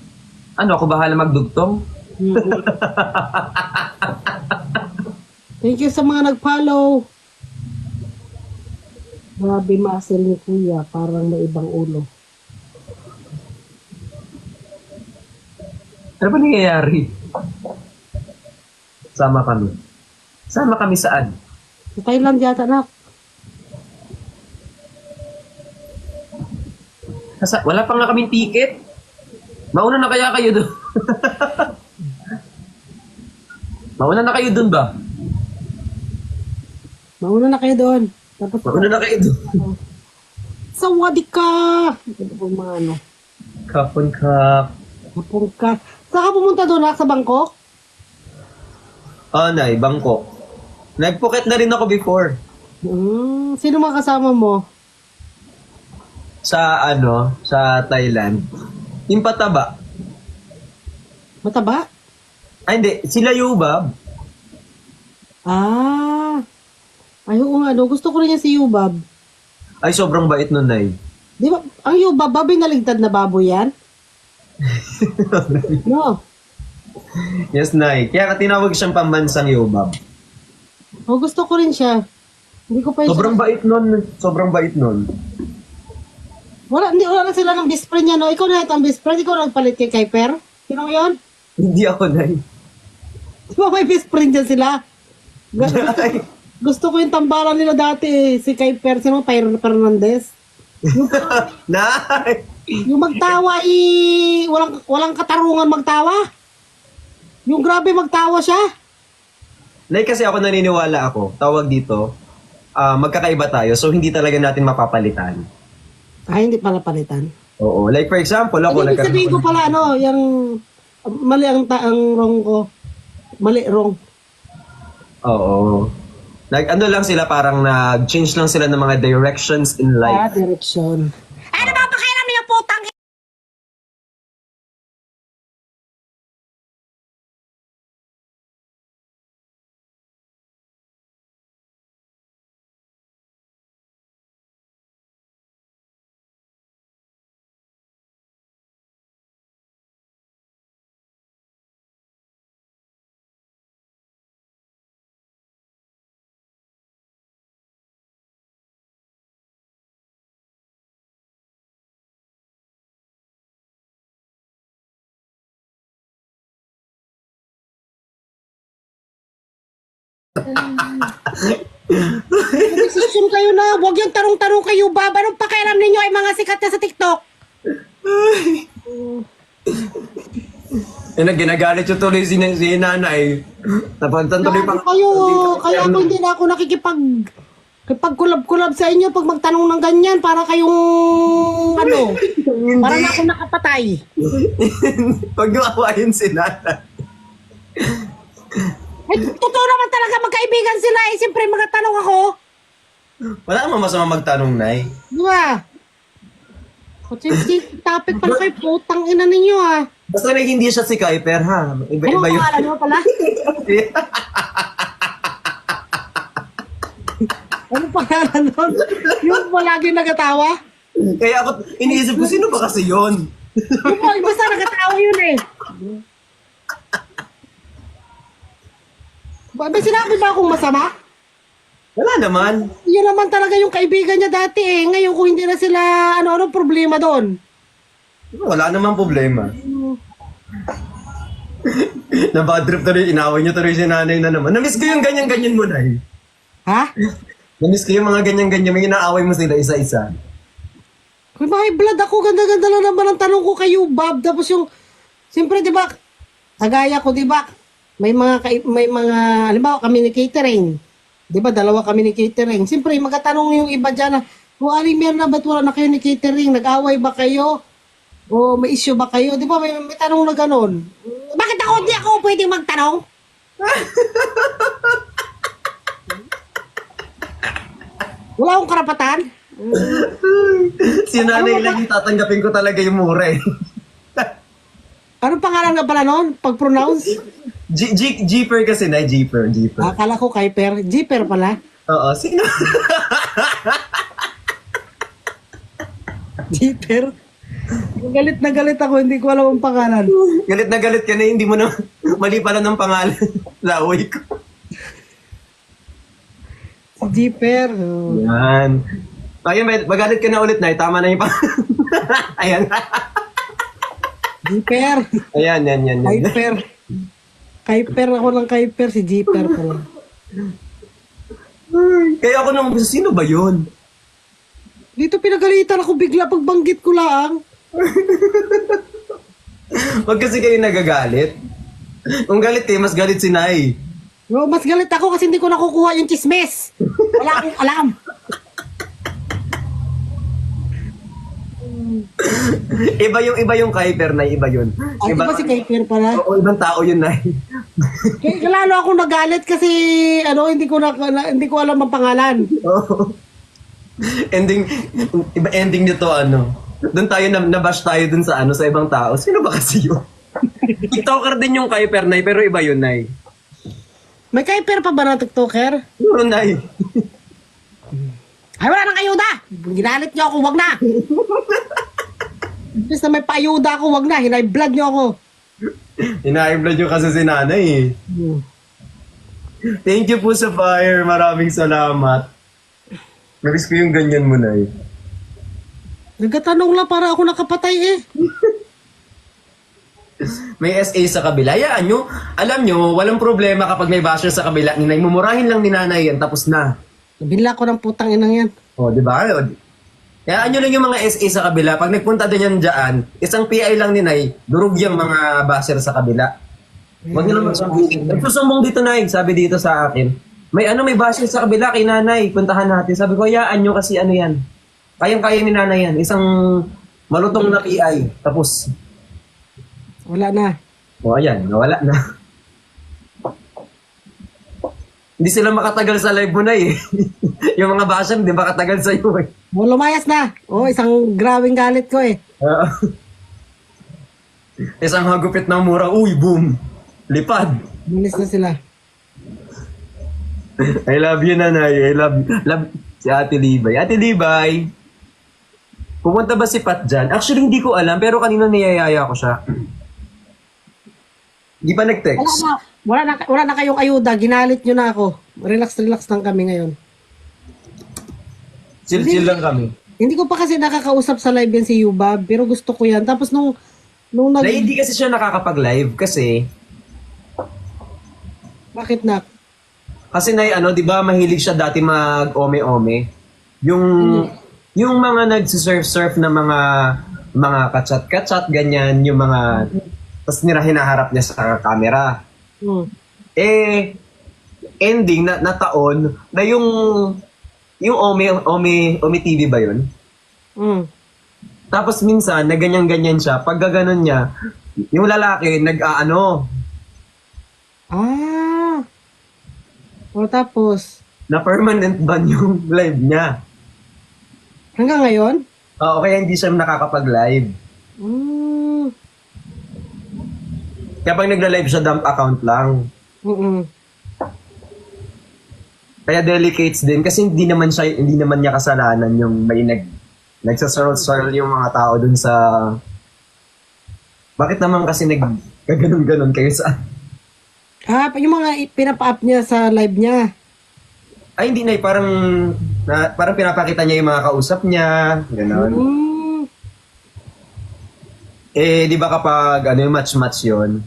Ako bahala magdugtong?
Thank you sa mga nag-follow. Grabe muscle ni Kuya. Parang may ibang ulo.
Ano ba nangyayari? Sama kami. Sama kami saan?
Sa Thailand yata na.
Wala pa nga kaming ticket. Mauna na kaya kayo doon? Mauna na kayo doon ba?
Mauna na kayo doon. Tapos
Mauna na kayo doon.
Sawadee ka! Ito pong mga ano.
Kapon ka.
Kapon ka. Saan ka pumunta doon, sa Bangkok?
Nay, Bangkok. Nag-Phuket na rin ako before.
Sino mga kasama mo?
Sa Thailand. Yung pataba.
Mataba?
Ay, hindi. Sila Yubab.
Ay, oo nga, no. Gusto ko rin yan si Yubab.
Ay, sobrang bait nun, Nay.
Di ba, ang Yubab, baboy na ligtad na baboy yan? No.
Yes, Nay. Kaya tinawag siyang pambansang Yubab.
Gusto ko rin siya. Hindi ko pa
Sobrang bait nun. Sobrang bait nun.
Wala na sila ng best friend niya, no? Ikaw na ito ang best friend. Ikaw nagpalit kay Kuiper. Sino yun?
Hindi ako, Nay.
Di ba may best friend dyan sila? Gusto ko yung tambalan nila dati eh. Si Kuiper, sino? Fernandez.
Nay!
Yung magtawa walang katarungan magtawa. Yung grabe magtawa siya.
Nay, kasi ako naniniwala ako. Tawag dito, magkakaiba tayo. So, hindi talaga natin mapapalitan.
Ay, hindi pala palitan.
Oo. Like, for example, ako
Ibig sabihin ko pala, yung mali ang wrong ko. Mali, wrong.
Oo. Like, lang sila, parang nag-change lang sila ng mga directions in life.
Direction. Ano ba pakialam niyo putang Desisyon kayo na, huwag yung tarong-tarong kayo, Bab. Anong pakialam ninyo ay mga sikat na sa TikTok?
Ginagalit yung tuloy si nanay. Napantan tuloy pang...
Kaya ako hindi na ako nakikipag-kulab-kulab sa inyo pag magtanong ng ganyan para kayong para na ako nakapatay.
Pag awayin si nanay.
Ay, totoo naman talaga magkaibigan sila eh. Siyempre magtanong ako.
Wala namang masama magtanong, Nay.
Di ba? Topic pala kayo, putang ina ninyo ah.
Basta hindi siya si Kuiper, ha?
Ano
Iba
ang
yun.
pangalan mo pala? Ano pangalan nun? Yung palagi nagatawa?
Kaya ako, iniisip ko, sino ba kasi yun?
Yung basta nagatawa yun eh. May sinabi ba akong masama?
Wala naman.
Yun naman talaga yung kaibigan niya dati eh. Ngayon kung hindi na sila, ano problema doon?
Wala namang problema. Na bad trip tuloy, inaway niyo tuloy si nanay na naman. Namiss ko yung ganyan-ganyan mo, Nay.
Ha?
Namiss ko yung mga ganyan-ganyan. May inaaway mo sila isa-isa.
Kung may blood ako, ganda-ganda lang naman ang tanong ko kayo, Bob. Tapos yung, siyempre, di ba, kagaya ko, di ba, may mga, halimbawa kami ni catering. Di ba, dalawa kami ni catering. Siyempre, magkatanong yung iba dyan na, aling meron na, ba't wala na kayo ni catering? Nag-away ba kayo? O may issue ba kayo? Di ba, may tanong na ganon. Bakit di ako pwedeng magtanong? Wala akong karapatan?
Si nanay lang yung tatanggapin ko talaga yung mura eh.
Anong pangalan nga pala noon? Pag-pronounce?
Jeeper kasi, Nay. Jeeper.
Akala ko Kuiper. Jeeper pala.
Oo, sino?
Jeeper. Galit na galit ako. Hindi ko alam ang pangalan.
Galit na galit ka na, hindi mo na, mali pala ng pangalan. Laway ko.
Si Jeeper.
Yan. Ayun, magalit ka na ulit, Nay. Tama na yung Ayan.
Jeeper.
Ayan, yan.
Kuiper. Kuiper ako ng Kuiper. Si Jeeper pala.
Kaya ako nung, sino ba yun?
Dito pinagalitan ako bigla pagbanggit ko lang.
Wag kasi kayo nagagalit. Kung galit kayo, mas galit si Nay.
No, mas galit ako kasi hindi ko nakukuha yung chismes. Wala akong alam.
Iba yung Kuiper, Nay. Iba yun.
Ay, iba si Kuiper pala.
Oo, ibang tao yun, Nay.
Kaya lalo ako nagalit kasi hindi ko alam ang pangalan.
Oo. Ending nito doon tayo nabash tayo dun sa sa ibang tao. Sino ba kasi yun? TikToker din yung Kuiper, Nay, pero iba yun, Nay.
May Kuiper pa ba na TikToker?
Siguro, Nay.
Ay, wala nang ayuda! Ginalit niyo ako, wag na! Imbes na may paayuda ako, wag na. Hinay-blood niyo ako.
Ina-blood yung kasi si nanay eh. Thank you po sa fire. Maraming salamat. Nabis ko yung ganyan mo, Nay.
Nagkatanong lang para ako nakapatay eh.
May SA sa kabila. Hayaan nyo. Alam nyo, walang problema kapag may basher sa kabila. Ninay, mumurahin lang ni nanay yan. Tapos na.
Nabila ko ng putang inang yan.
O, di ba? Hayaan nyo lang yung mga SA sa kabila. Pag nagpunta din yan dyan, isang PI lang ni Nay, durog yung mga basher sa kabila. Huwag nyo lang magsumbong. Nagsusumbong dito, Nay. Sabi dito sa akin. May basher sa kabila kay nanay. Puntahan natin. Sabi ko, hayaan nyo kasi yan. Kayang-kaya ni nanay yan. Isang malutong na PI. Tapos,
Wala na.
o ayan, nawala na. Hindi sila makatagal sa live mo na eh. Yung mga basher, hindi makatagal sa iyo eh.
Lumayas na. Isang grabing galit ko eh.
Isang hagupit ng mura, uy, boom. Lipad.
Bilis na sila.
I love you, nanay. I love you. Love si Ate Libay. Ate Libay, pupunta ba si Pat dyan? Actually, hindi ko alam, pero kanina niyayaya ko siya. Hindi pa nag-text.
Wala na kayong ayuda. Ginalit nyo na ako. Relax lang kami ngayon.
Chill lang kami.
Hindi ko pa kasi nakakausap sa live yan si Yubab, pero gusto ko yan. Tapos nung
Na hindi kasi siya nakakapag-live kasi
Bakit na?
Kasi di ba mahilig siya dati mag-ome-ome. Yung mga nagsisurf-surf na mga kachat-kachat, ganyan, yung mga tapos hinaharap niya sa camera. Ending na taon na yung Ome TV ba yun? Tapos minsan, na ganyan-ganyan siya. Pag gaganon niya, yung lalaki,
tapos?
na permanent ban yung live niya.
Hanggang ngayon?
Oo, kaya hindi siya nakakapag-live. Kaya pag nagla-live siya, dump account lang. Kaya delicates din kasi hindi naman niya kasalanan yung may nagsasarl yung mga tao dun sa bakit naman kasi nagkaganon-ganon kayo sa
Yung mga pinapa-up niya sa live niya.
ay hindi na parang pinapakita niya yung mga kausap niya gano'n. Di ba kapag yung match yun?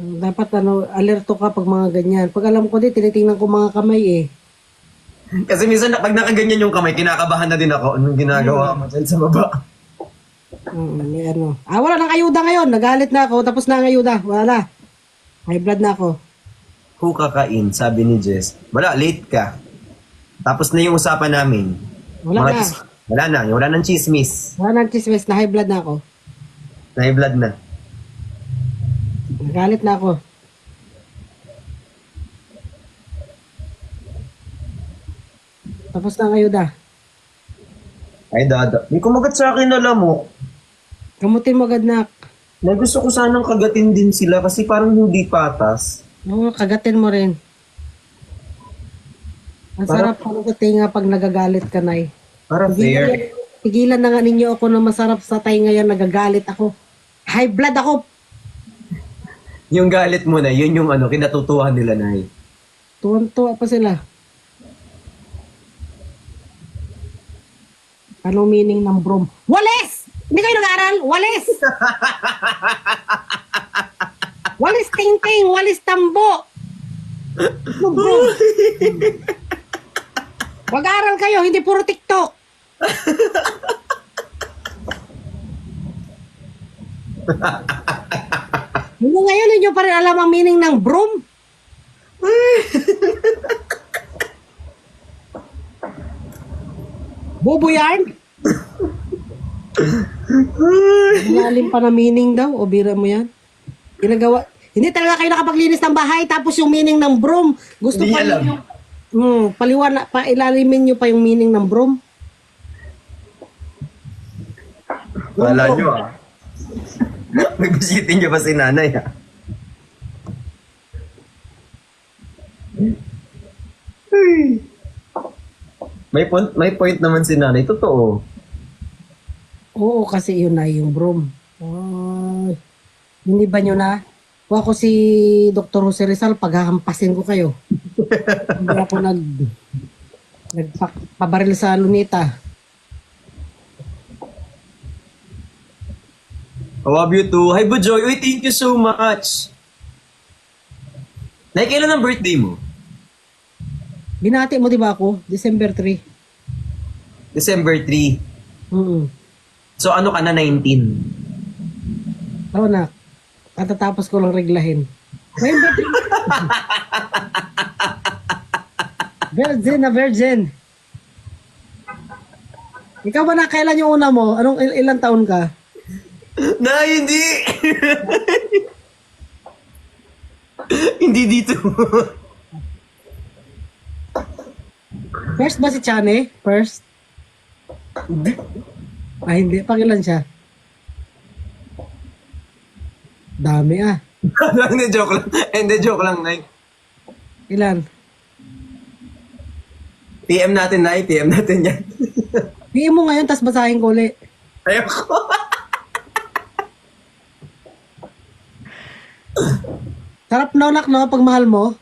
Dapat alerto ka pag mga ganyan. Pag alam ko din, tinitingnan ko mga kamay eh.
Kasi minsan pag nakaganyan yung kamay, kinakabahan na din ako. Anong ginagawa mo dyan sa baba?
May wala nang ayuda ngayon. Nagalit na ako. Tapos na ang ayuda. Wala na. High blood na ako.
Who kakain? Sabi ni Jess. Wala, late ka. Tapos na yung usapan namin.
Wala na.
Wala na. Wala nang chismis.
Wala nang chismis. Na high blood na ako.
Na high blood na.
Nagalit na ako. Tapos na ang ayuda.
Ay, dada. May kumagat sa akin, alam mo.
Kamutin mo agad na.
Na gusto ko sanang kagatin din sila kasi parang hindi patas.
Kagatin mo rin. Ang sarap pang tinga pag nagagalit ka, Nay.
Para fair.
Tigilan na nga ninyo ako na masarap sa tayo ngayon. Nagagalit ako. High blood ako.
Yung galit mo na, yun yung kinatutuhan nila, Nay.
Tuwan-tuwa pa sila. Anong meaning ng broom? Walis! Hindi kayo nag-aaral? Walis! Walis ting-ting! Walis tambo! Ano broom? Mag-aaral kayo, hindi puro TikTok! Hindi ngayon, hindi nyo pa rin alam ang meaning ng broom? Bobo yan? Malalim pa na meaning daw, o bira mo yan? Ginagawa, hindi talaga kayo nakapaglinis ng bahay, tapos yung meaning ng broom. Gusto
Hindi
pa
alam.
yung, pailalimin nyo pa yung meaning ng broom.
Wala nyo ah. Nagbisitin nyo pa si nanay ah. May point naman si nanay. Totoo.
Oo, kasi yun na yung broom. Ay, hindi ba nyo na? Kung ako si Dr. Jose Rizal, paghahampasin ko kayo. Hindi ako nagpabaril sa lunita.
I love you too. Hi, Bujoy. Uy, thank you so much. Nay, kailan ang birthday mo?
Binati mo di ba ako? December 3.
December 3. So ano ka na, 19?
Oo na. Katatapos ko lang reglahin. Ngayon ba? Virgin na virgin. Ikaw ba na kailan yung una mo? Anong ilang taon ka?
Na, hindi! Hindi dito.
First ba si Chane? First? Ay, hindi. Pangilan siya? Dami ah.
Hindi, joke lang. Hindi, joke lang, Nay.
Ilan?
PM natin, Nay. PM natin yan.
PM mo ngayon, tas basahin ko ulit.
Ayoko.
Sarap na unak, no? Pag mahal mo.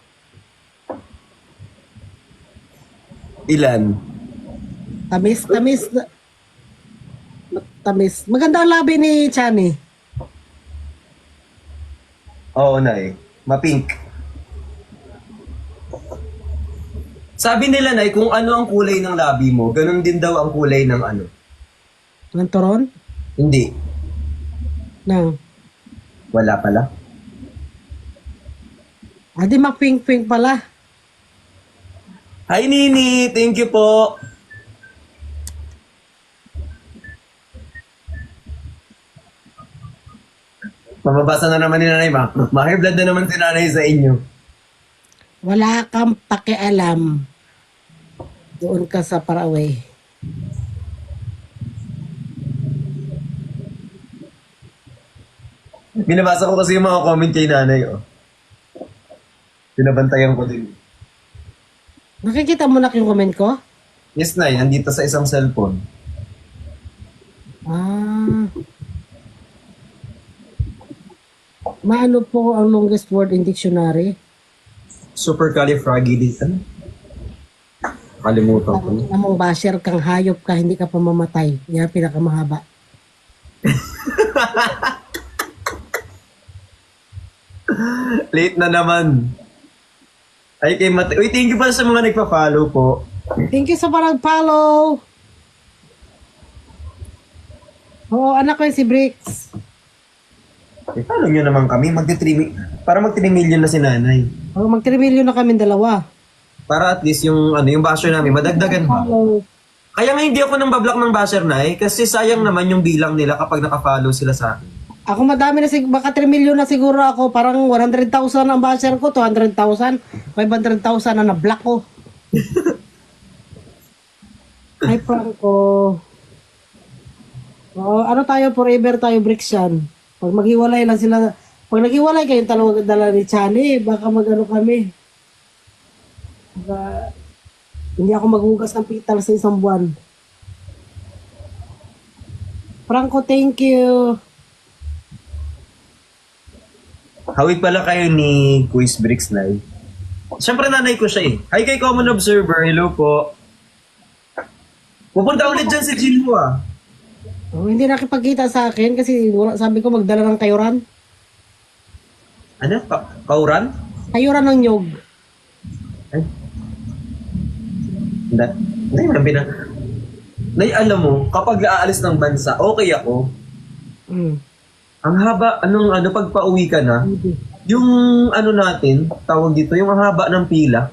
Ilan?
Tamis. Tamis. Maganda ang labi ni Chani.
Oo, Nay. Ma-pink. Sabi nila, Nay, kung ano ang kulay ng labi mo, ganun din daw ang kulay ng ano.
Ng turon?
Hindi.
Nang.
Wala pala.
Adi mag-pink-pink pala.
Hi, Nini. Thank you po. Mababasa na naman ni Nanay, ma. Ma-high blood na naman si Nanay sa inyo.
Wala kang pakialam. Doon ka sa Paraguay.
Binabasa ko kasi yung mga comment kay Nanay, oh. Binabantayan ko din.
Nakikita mo na yung comment ko?
Yes, Nay. Nandito sa isang cellphone.
Ah. Maano po ang longest word in dictionary?
Supercalifragilistic. Kalimutan ko.
Namang basher kang hayop ka, hindi ka pa mamatay. Yan ang pinakamahaba.
Late na naman. Ay, kay Mate. Uy, thank you pala sa mga nagpa-follow po.
Thank you sa parang-follow. Oo, anak ko yung si Bricks.
Eh, paano nyo naman kami? Para mag-3 million na si Nanay.
Oo, mag-3 million na kami dalawa.
Para at least yung basher namin, madagdagan ba?
Follow.
Kaya nga hindi ako nang bablock ng basher, Nay. Kasi sayang naman yung bilang nila kapag naka-follow sila sa akin.
Ako madami na, baka 3 million na siguro ako. Parang 100,000 ang basher ko, 200,000, 500,000 na na-block ko. Ay, Franco. Oo, ano tayo, forever tayo, Bricks yan. Pag maghiwalay lang sila, pag naghiwalay kayong dala ni Chani, baka mag-ano kami. Baka, hindi ako maghugas ng pital sa isang buwan. Franco, thank you.
Hawig pala kayo ni Quiz Bricks, Nay. Siyempre nanay ko siya eh. Hi kay Common Observer, hello po. Pupunta ulit dyan si Jinwo ah.
Oh, hindi nakipagkita sa akin kasi sabi ko magdala ng kayuran.
Ano? Kauran?
Kayuran ng nyog.
Ay. Nay, Nay, alam mo, kapag aalis ng bansa, okay ako.
Mm.
Ang haba, pag pauwi ka na, yung natin, tawag dito, yung ang haba ng pila.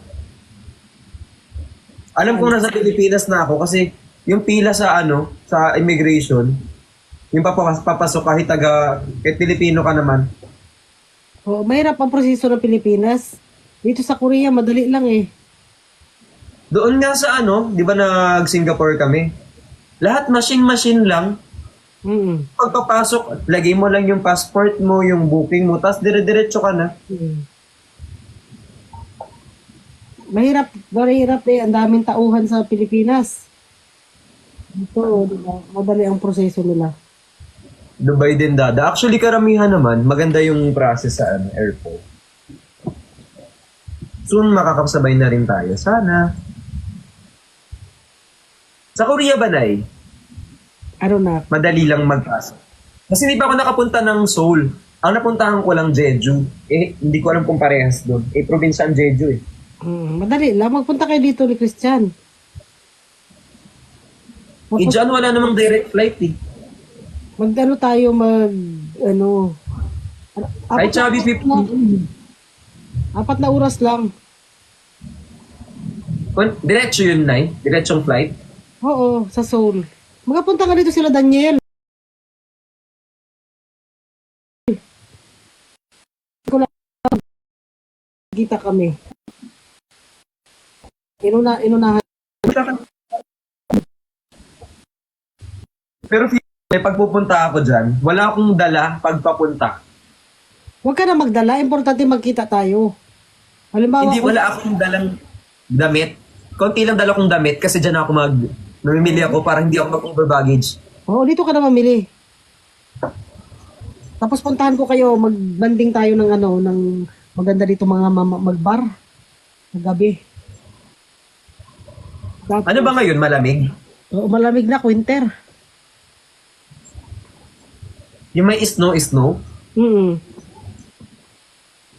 Alam ko nasa Pilipinas na ako kasi yung pila sa sa immigration, Yung papasok kahit kahit Pilipino ka naman.
Oo, mahirap ang proseso ng Pilipinas. Dito sa Korea, madali lang eh.
Doon nga sa di ba nag-Singapore kami? Lahat machine lang.
Mm.
Pagpapasok, lagay mo lang yung passport mo, yung booking mo, tapos dire-diretso ka na.
Mahirap eh. Ang daming tauhan sa Pilipinas. Ito, di ba? Madali ang proseso nila.
Dubai din dada. Actually, karamihan naman, maganda yung process sa airport. Soon, makakasabay na rin tayo. Sana. Sa Korea ba, Nay?
Ano na?
Madali lang magpasok. Kasi hindi pa ako nakapunta ng Seoul. Ang napuntahan ko lang Jeju. Hindi ko alam kung parehas doon. Probinsya ang Jeju eh.
Madali lang. Magpunta kayo dito ni Christian.
Dyan wala namang direct flight eh.
Mag-ano tayo,
Ay, Chubby 50.
4 na oras lang.
Diretso yun, Nay? Diretsong flight?
Oo, sa Seoul. Magapunta ka dito sila, Daniel. Kita kami. Inunahan.
Pero may pagpupunta ako dyan, wala akong dala pagpapunta.
Huwag ka na magdala. Importante magkita tayo. Halimbawa,
Hindi, wala akong dalang damit. Konti lang dala kong damit kasi dyan ako namimili ako para hindi ako mag-over baggage.
Oo, dito ka na mamili. Tapos puntahan ko kayo, magbanding tayo ng maganda dito mga magbar. Magabi. Tapos,
Ano ba ngayon, malamig?
Oo, malamig na, winter.
Yung may snow?
Mm.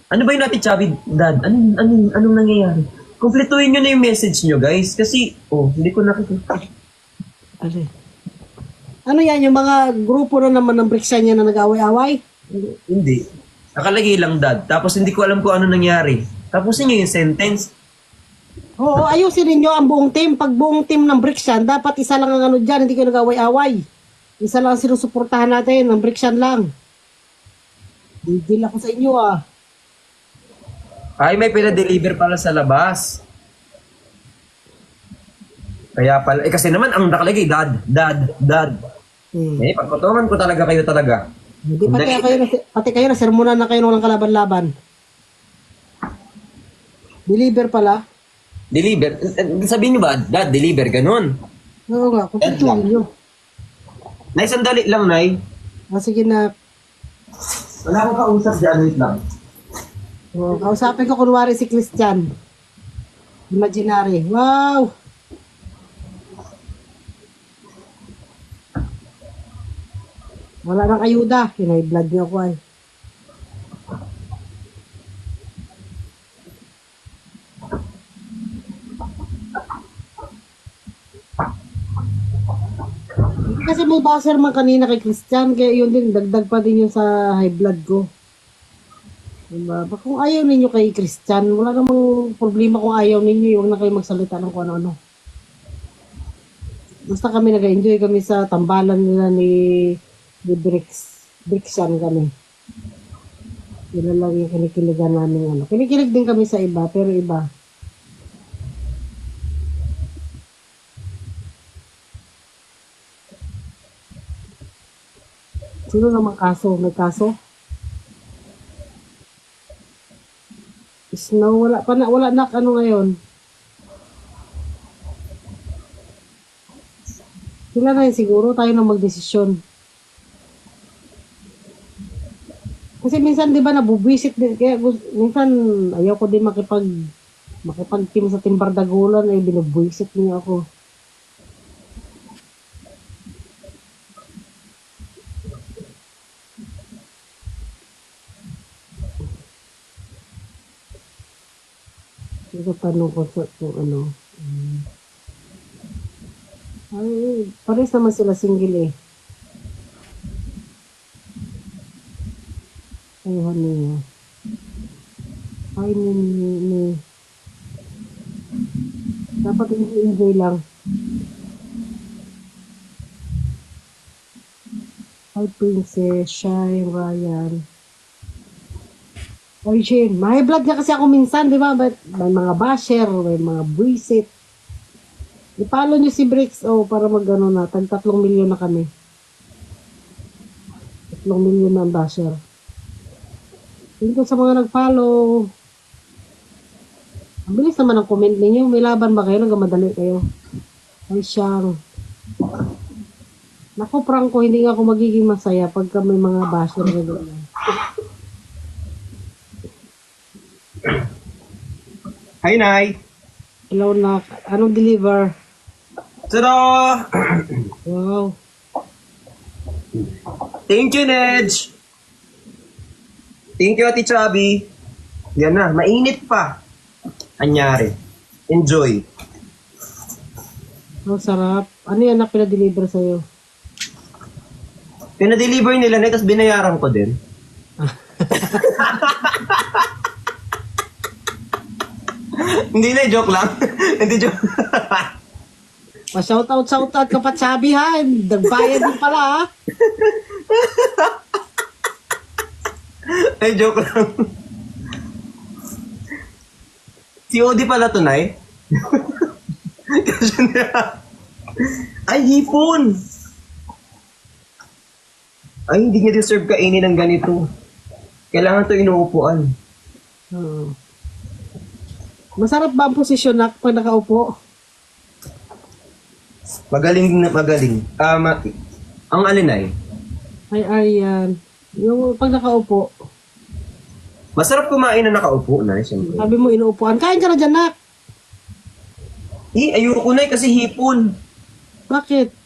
Ano ba yung natin, Chubby Dad? Anong nangyayari? Kumpletuhin nyo na yung message nyo, guys. Kasi, hindi ko nakikita.
Ano yan, yung mga grupo na naman ng Brixania na nag-away-away?
Hindi. Nakalagay lang, Dad. Tapos hindi ko alam kung ano nangyari. Tapos nyo yung sentence.
Oo, ayusin ninyo ang buong team. Pag buong team ng Brixian, dapat isa lang ang ano dyan, hindi kayo nag-away-away. Isa lang ang sinusuportahan natin, ng Brixian lang. Bigil ako sa inyo ah.
Ay, may pinadeliver pala sa labas. Kaya pala, kasi naman ang nakalagay, Dad. Pagpatungan ko talaga kayo talaga.
Hindi, pati kayo na sermonan na kayo ng walang kalaban-laban. Deliver pala.
Deliver? Sabihin nyo ba, Dad, deliver, ganun.
Oo nga, kumpituhin nyo.
Nay, sandali lang, Nay.
Sige na,
Wala akong kausap dyan, wait lang.
kausapin ko kunwari si Christian. Imaginary. Wow! Wala nang ayuda. Hinay-blood niyo ako ay. Kasi may buzzer man kanina kay Christian, kaya yun din, dagdag pa din yun sa high blood ko. Diba? Kung ayaw ninyo kay Christian, wala namang problema kung ayaw ninyo, huwag na kayo magsalita ng kung ano-ano. Basta kami nag-enjoy kami sa tambalan nila ni Brixian kami. Yun lang yung kinikiligan namin. Kinikilig din kami sa iba, pero iba. Sino naman kaso? May kaso? Snow, wala na ano ngayon. Sila na yun siguro, tayo na magdesisyon. Kasi minsan 'di ba nabubwisit din kaya minsan ayaw ko din makipag-team sa Team Bardagulan ay binubwisit niya ako. Ito tanong ko sa kung ano. Ay, pares naman sila single eh. Ayun niya. Ay, ni. Dapat enjoy lang. Hi, Princess, Shine, Ryan. Origin. May blood nga kasi ako minsan, di ba? May mga basher, may mga buisit. I-follow nyo si Bricks, para mag-ano na. Tag 3 milyon na kami. 3 milyon na ang basher. Thank you sa mga nag-follow. Ang bilis naman ang comment ninyo. May laban ba kayo? Nagamadali kayo. Ay siyang. Naku, Franco, hindi nga ako magiging masaya pagka may mga basher na ganyan.
Hi, Nay.
Hello, Nak. Anong deliver?
Tada!
Wow.
Thank you, Nedge. Thank you, Ate Chubby. Yan na, mainit pa. Anyari. Enjoy.
Ang sarap. Ano yan na pinadeliver sa'yo?
Pinadeliver nila na, tapos binayaran ko din. Hindi na, joke lang. Hindi joke.
Pa-shoutout ka pa, Chubby, ha? Nagbayad din pala, ha?
Ay, joke lang. Si Odi pala to, Nay. Kasi na. Ay, hipon! Ay, hindi niya deserve kainin ng ganito. Kailangan to inuupuan.
Oo. Masarap ba ang posisyon, Nak, pag nakaupo?
Magaling na magaling. Ang alin ay,
Ay, Arian. Yung pag nakaupo,
masarap kumain na nakaupo na, siyempre.
sabi mo inuupuan. Kain ka na dyan, Nak.
Ayoko na kasi hipon.
Bakit?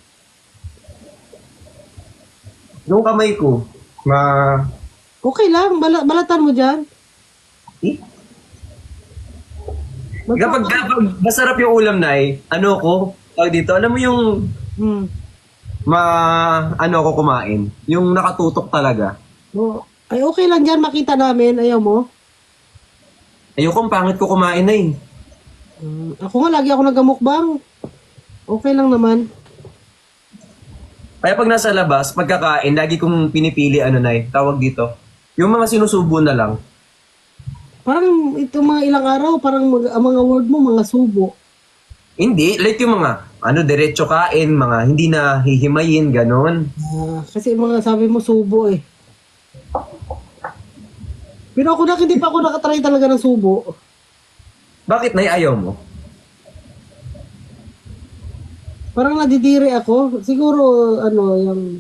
Yung kamay ko,
Okay lang. Balatan mo dyan.
eh? Kapag masarap yung ulam na ano ko, dito, alam mo yung
Hmm.
ano ako kumain, yung nakatutok talaga.
Oh. Ay, okay lang dyan. Makita namin. Ayaw mo.
Ayoko, ang pangit ko kumain na eh.
Ako nga, lagi ako nagamukbang. Okay lang naman.
Kaya pag nasa labas, pagkakain, lagi kong pinipili, tawag dito, yung mga sinusubo na lang.
Parang itong mga ilang araw, parang ang mga word mo, mga subo.
Hindi, like yung mga, diretso kain, mga hindi na hihimayin, ganon.
Kasi mga sabi mo, subo eh. Pero ako hindi pa ako nakatry talaga ng subo.
Bakit na ayaw mo?
Parang nadidiri ako. Siguro, yung...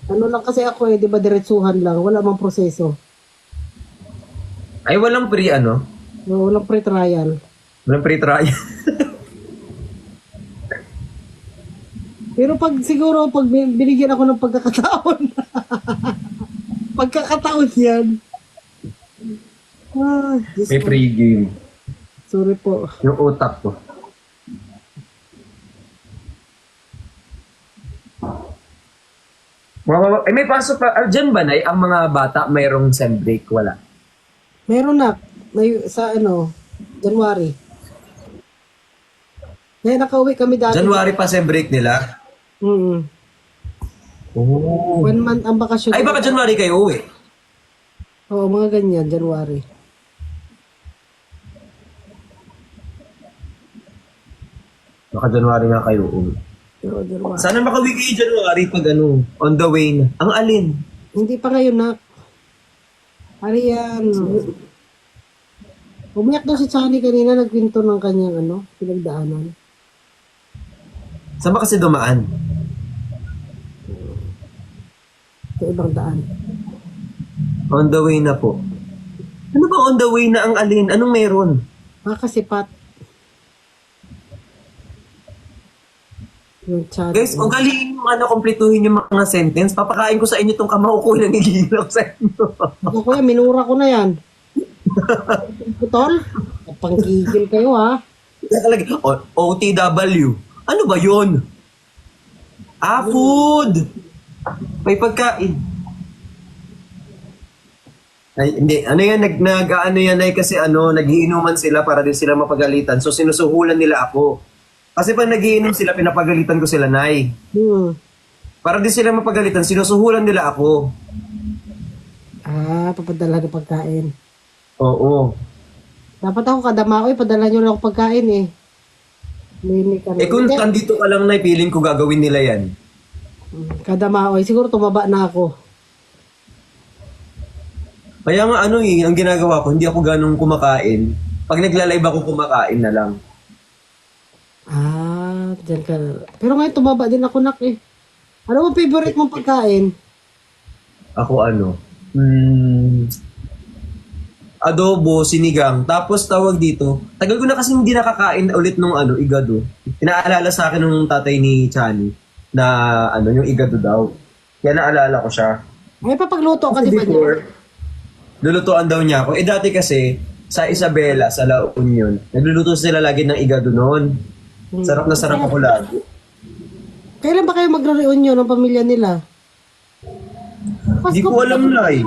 lang kasi ako di ba diretsuhan lang. Wala mang proseso.
Ay, walang
Walang pre-trial.
walang pre-try.
Pero siguro, pag binigyan ako ng pagkakataon, pagkakataon yan. Diyos
May
ko.
pre-game.
Sorry po.
Yung utak ko. Ay, may pasok pa. Diyan ba, Nay, ang mga bata mayroong sem break? Wala.
Meron na. Sa January. Kaya nakauwi kami dati.
January pa sem break nila?
Mm.
Oh.
1 month ang bakasyon.
Ay, baka January kayo uwi?
Oo, mga ganyan, January.
Baka January na kayo uwi.
Oo, January.
Sana makauwi kayo January pag on the way na. Ang alin?
Hindi pa ngayon, Nak. Ariyan. Umiyak daw si Chani kanina, nagkwento ng kanyang pinagdaanan.
Saan ba kasi dumaan?
Sa ibang daan.
On the way na po. Ano ba on the way na ang alin? Anong meron?
Mga kasipat. Yung Chani.
Guys, kung galing yung kumpletuhin yung mga sentence, papakain ko sa inyo itong kamao ko na nagigilak sa inyo.
Ako kuya, minura ko na yan. Putol, panggigil kayo ha.
Talaga, OTW. Ano ba yun? Food! May pagkain. Ay, hindi. Ano yan ay kasi nagiinuman sila para din sila mapagalitan. So, sinusuhulan nila ako. Kasi pag nagiinom sila, pinapagalitan ko sila, Nay. Para di sila mapagalitan, sinusuhulan nila ako.
Papadala ng pagkain.
Oo.
Dapat ako kadamao, padala nyo lang ako pagkain eh. Linig ka
Eh kung nandito ka lang na, feeling ko gagawin nila yan.
Kadamao, siguro tumaba na ako.
Kaya nga ano ang ginagawa ko, hindi ako ganong kumakain. Pag nagla-live ako, kumakain na lang.
Dyan ka. Pero ngayon tumaba din ako, nak eh. Ano ang favorite mong pagkain?
Ako ano? Adobo, sinigang. Tapos tawag dito, tagal ko na kasi hindi nakakain ulit nung igado. Pinaalala sa akin nung tatay ni Chani na yung igado daw. Kaya naalala ko siya.
May papagluto ka,
Kasi
di ba niya?
before, lulutuan daw niya ako. Eh dati kasi, sa Isabela, sa La Union, nagluluto sila lagi ng igado noon. Sarap na sarap ako lagi.
Kailan ba kayo magre-reunion ng pamilya nila?
Di ko alam na eh.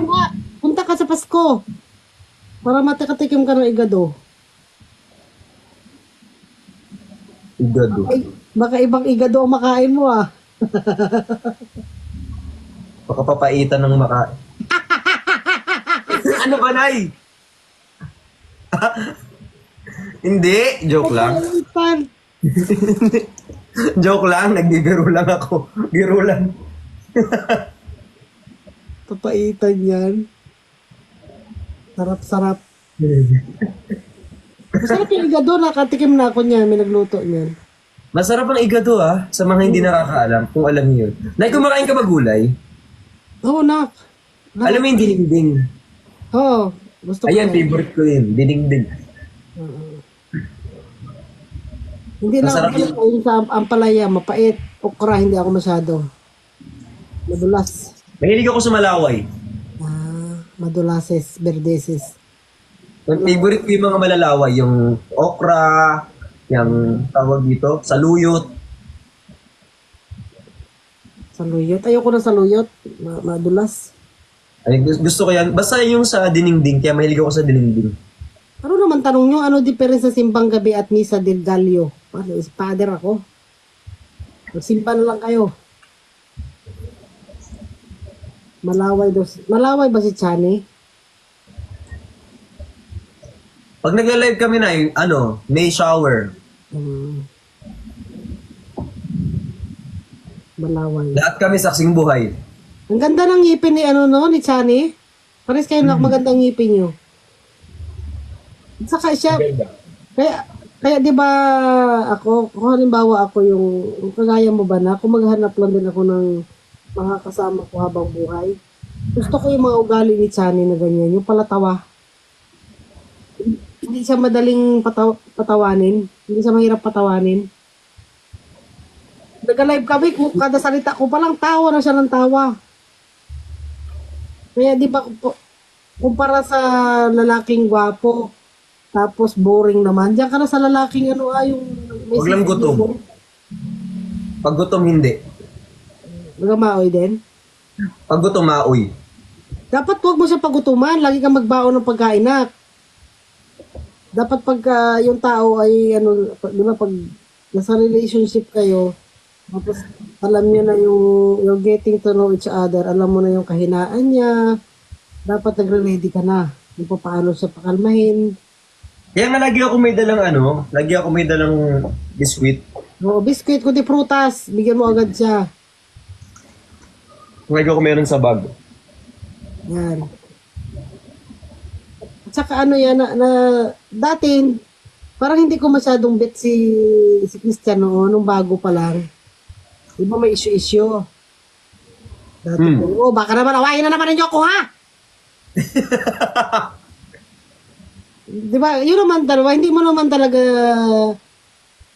Punta ka sa Pasko. Para matikatikim ka ng igado.
Igado.
Ay, baka ibang igado ang makain mo ah.
Baka papaitan ng maka... Ano ba, Nay? Hindi, joke lang.
Pan.
Joke lang, nagbibiro lang ako. Biro lang.
Papaitan yan. Sarap-sarap. Masarap yung igado. Nakatikim na ako niyan. May nagluto niyan.
Masarap ang igado sa mga hindi nakakaalam, kung alam niyo yun. Nay, kumakain ka ba gulay?
Oo, nak.
Alam mo yung dinigding?
Oo. Gusto ko.
Ayan,
yan.
favorite ko yun. Dinigding.
Hindi na
Masarap
ako kain sa ampalaya. Mapait. Okra. Hindi ako masyado. Madulas.
Mahilig ako sa malaway.
Madulases. Verdeses.
Yung favorite ko yung mga malalaway. Yung okra, yung tawag dito, saluyot.
Saluyot. Ayoko na saluyot. Madulas.
Ay, gusto ko yan. Basta yung sa dinigding, kaya mahilig ako sa dinigding.
Ano naman tanong nyo? Ano diferensya sa simbang gabi at misa del Gallo? Paano? Father ako. Magsimba na lang kayo. Malaway ba si Chani?
Pag nagla-live kami na, may shower.
Malaway.
Lahat kami saksing buhay.
Ang ganda ng ngipin ni ni Chani. Pares kayo na magandang ngipin nyo. At saka siya, kaya di ba ako, kung halimbawa ako yung kagaya mo ba na, kung maghanap lang din ako ng mga kasama ko habang buhay. Gusto ko yung mga ugali ni Chani na ganyan, yung palatawa. Hindi siya madaling patawanin, hindi siya mahirap patawanin. Nag-live kami, kung kada salita ko palang tawa na siya ng tawa. Kaya di ba, kumpara sa lalaking gwapo, tapos boring naman, diyan ka na sa lalaking yung...
Huwag lang gutom. Pag gutom, hindi.
Nagamaoy din.
Pag gutom, maoy.
Dapat huwag mo siya pagutuman, lagi kang magbaon ng pagkain na. Dapat pagka yung tao ay, di ba, pag nasa relationship kayo, tapos alam niyo na yung getting to know each other, alam mo na yung kahinaan niya, dapat nagre-ready ka na. Kung paano siya pakalmahin.
Kaya nga lagi ako may dalang biskuit.
O, biscuit, kundi prutas, bigyan mo agad siya.
Lagi ako meron sa bag.
Yan. At saka yan, na dati, parang hindi ko masyadong bet si Christian noon, nung bago pa lang. Di ba may issue-issue? Dati ko, baka naman awayin na naman ninyo ako, ha? Di ba, yun naman dalawa, hindi mo naman talaga,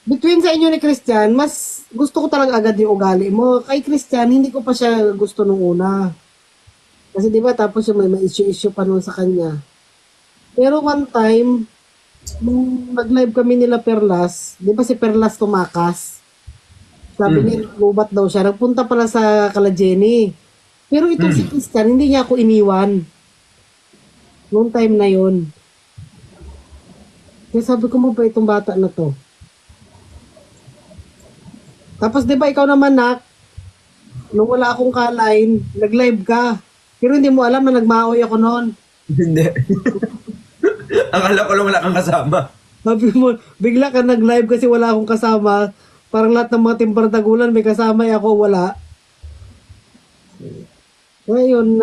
between sa inyo ni Christian, mas gusto ko talaga agad yung ugali mo. Kay Christian, hindi ko pa siya gusto nung una. Kasi di ba, tapos yung may issue-issue pa noon sa kanya. Pero one time, nung nag-live kami nila Perlas, di ba si Perlas tumakas? Sabi niya, lubat daw siya. Nagpunta pala sa kala Jenny. Pero itong si Christian, hindi niya ako iniwan. Noong time na yon. Kaya sabi ko, ba itong bata na to? Tapos di ba ikaw naman, nak, nung wala akong ka-line, nag-live ka. Pero hindi mo alam na nagmaoy ako noon.
Hindi. Akala ko lang wala kang kasama.
Sabi mo, bigla ka nag-live kasi wala akong kasama. Parang lahat ng mga timbardagulan may kasama, ako wala. Ngayon,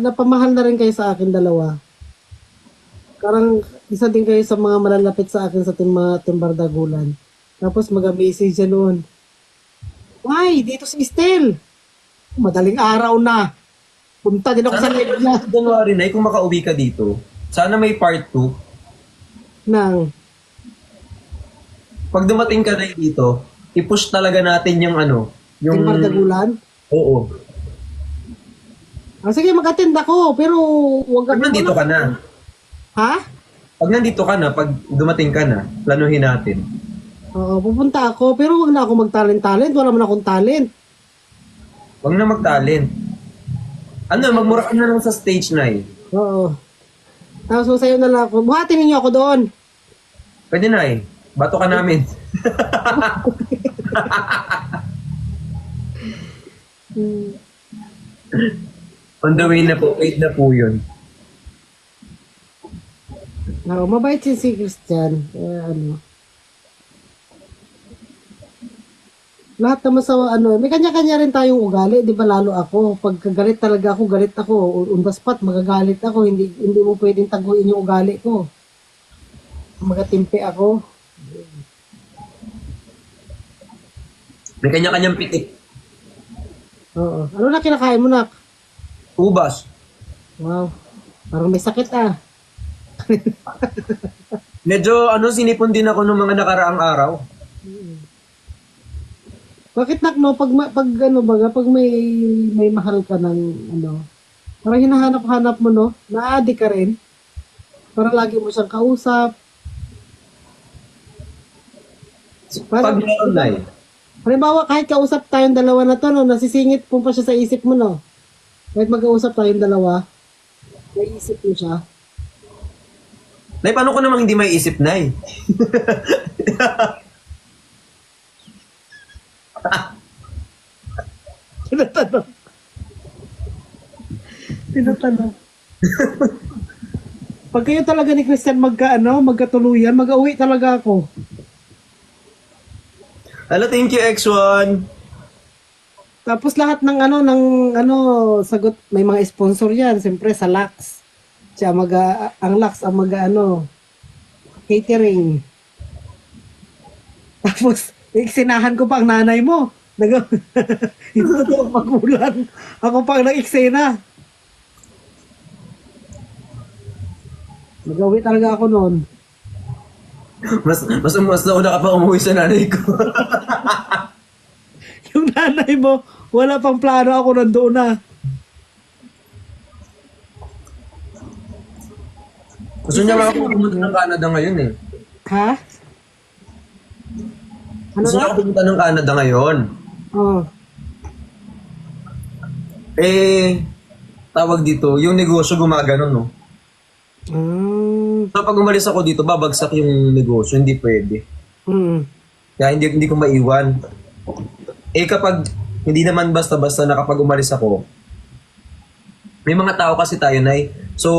napamahal na rin kayo sa akin dalawa. Parang isa din kayo sa mga malalapit sa akin sa mga timbardagulan. Tapos mag-message siya noon. Why? Dito si Estel. Madaling araw na. Punta din ako sa live niya.
January na, kung makauwi ka dito, sana may part 2.
Nang,
Pag dumating ka na dito, i-push talaga natin yung ano, yung...
timbardagulan.
Oo.
Ah, sige, mag-attend ako. Pero huwag
Pag nandito ka na,
Ha?
pag nandito ka na, pag dumating ka na, planuhin natin.
Oo, pupunta ako. Pero huwag na ako mag-talent-talent. Wala man akong talent.
Huwag na mag-talent. Ano, magmura ka na lang sa stage na eh.
Oo. Tapos masayo na lang ako. Buhatin ninyo ako doon.
Pwede na eh. Bato ka namin. On the way na po, paid na po yun.
Oo, mabait si Christian. Ano. Lahat naman sa ano, may kanya-kanya rin tayong ugali, di ba lalo ako. Pag galit talaga ako, galit ako. On the spot, magagalit ako. Hindi mo pwedeng taguin yung ugali ko. Magatimpi ako.
May kanya-kanyang pitik.
Oo. Ano na kinakain mo, nak?
Ubas.
Wow. Parang may sakit ah.
Medyo sinipon din ako ng mga nakaraang araw.
Bakit nak no pag ano baga pag may mahal ka ng ano parang hinahanap-hanap mo no na-addict ka rin para lagi mo siyang kausap
Pag meron na eh.
halimbawa kahit kausap tayong dalawa na to no nasisingit po pa siya sa isip mo no kahit mag-uusap tayong dalawa naisip mo siya.
Nay, paano ko namang hindi may isip, Nay?
Tinatanong. Pag kayo talaga ni Christian magkatuluyan, mag-uwi talaga ako.
Hello, thank you, X1.
Tapos lahat ng sagot, may mga sponsor yan. Siyempre sa Lux. Siya ang Lux ang catering. Tapos, iksinahan ko pa ang nanay mo. Ito to ang magulang. Ako pa ang nag-iksena. Nag-uwi talaga ako noon.
Mas nauna ka pa umuwi sa nanay ko.
Yung nanay mo, wala pang plano, ako nandoon na.
Gusto niya nga ako pumunta ng Canada ngayon eh.
Ha? Ano
Gusto niya
na?
ako pumunta ng Canada ngayon.
Oh.
Tawag dito, yung negosyo gumagano, no? So pag umalis ako dito, babagsak yung negosyo, hindi pwede. Kaya hindi ko maiwan. Kapag hindi naman basta-basta na kapag umalis ako, may mga tao kasi tayo, Nay. So,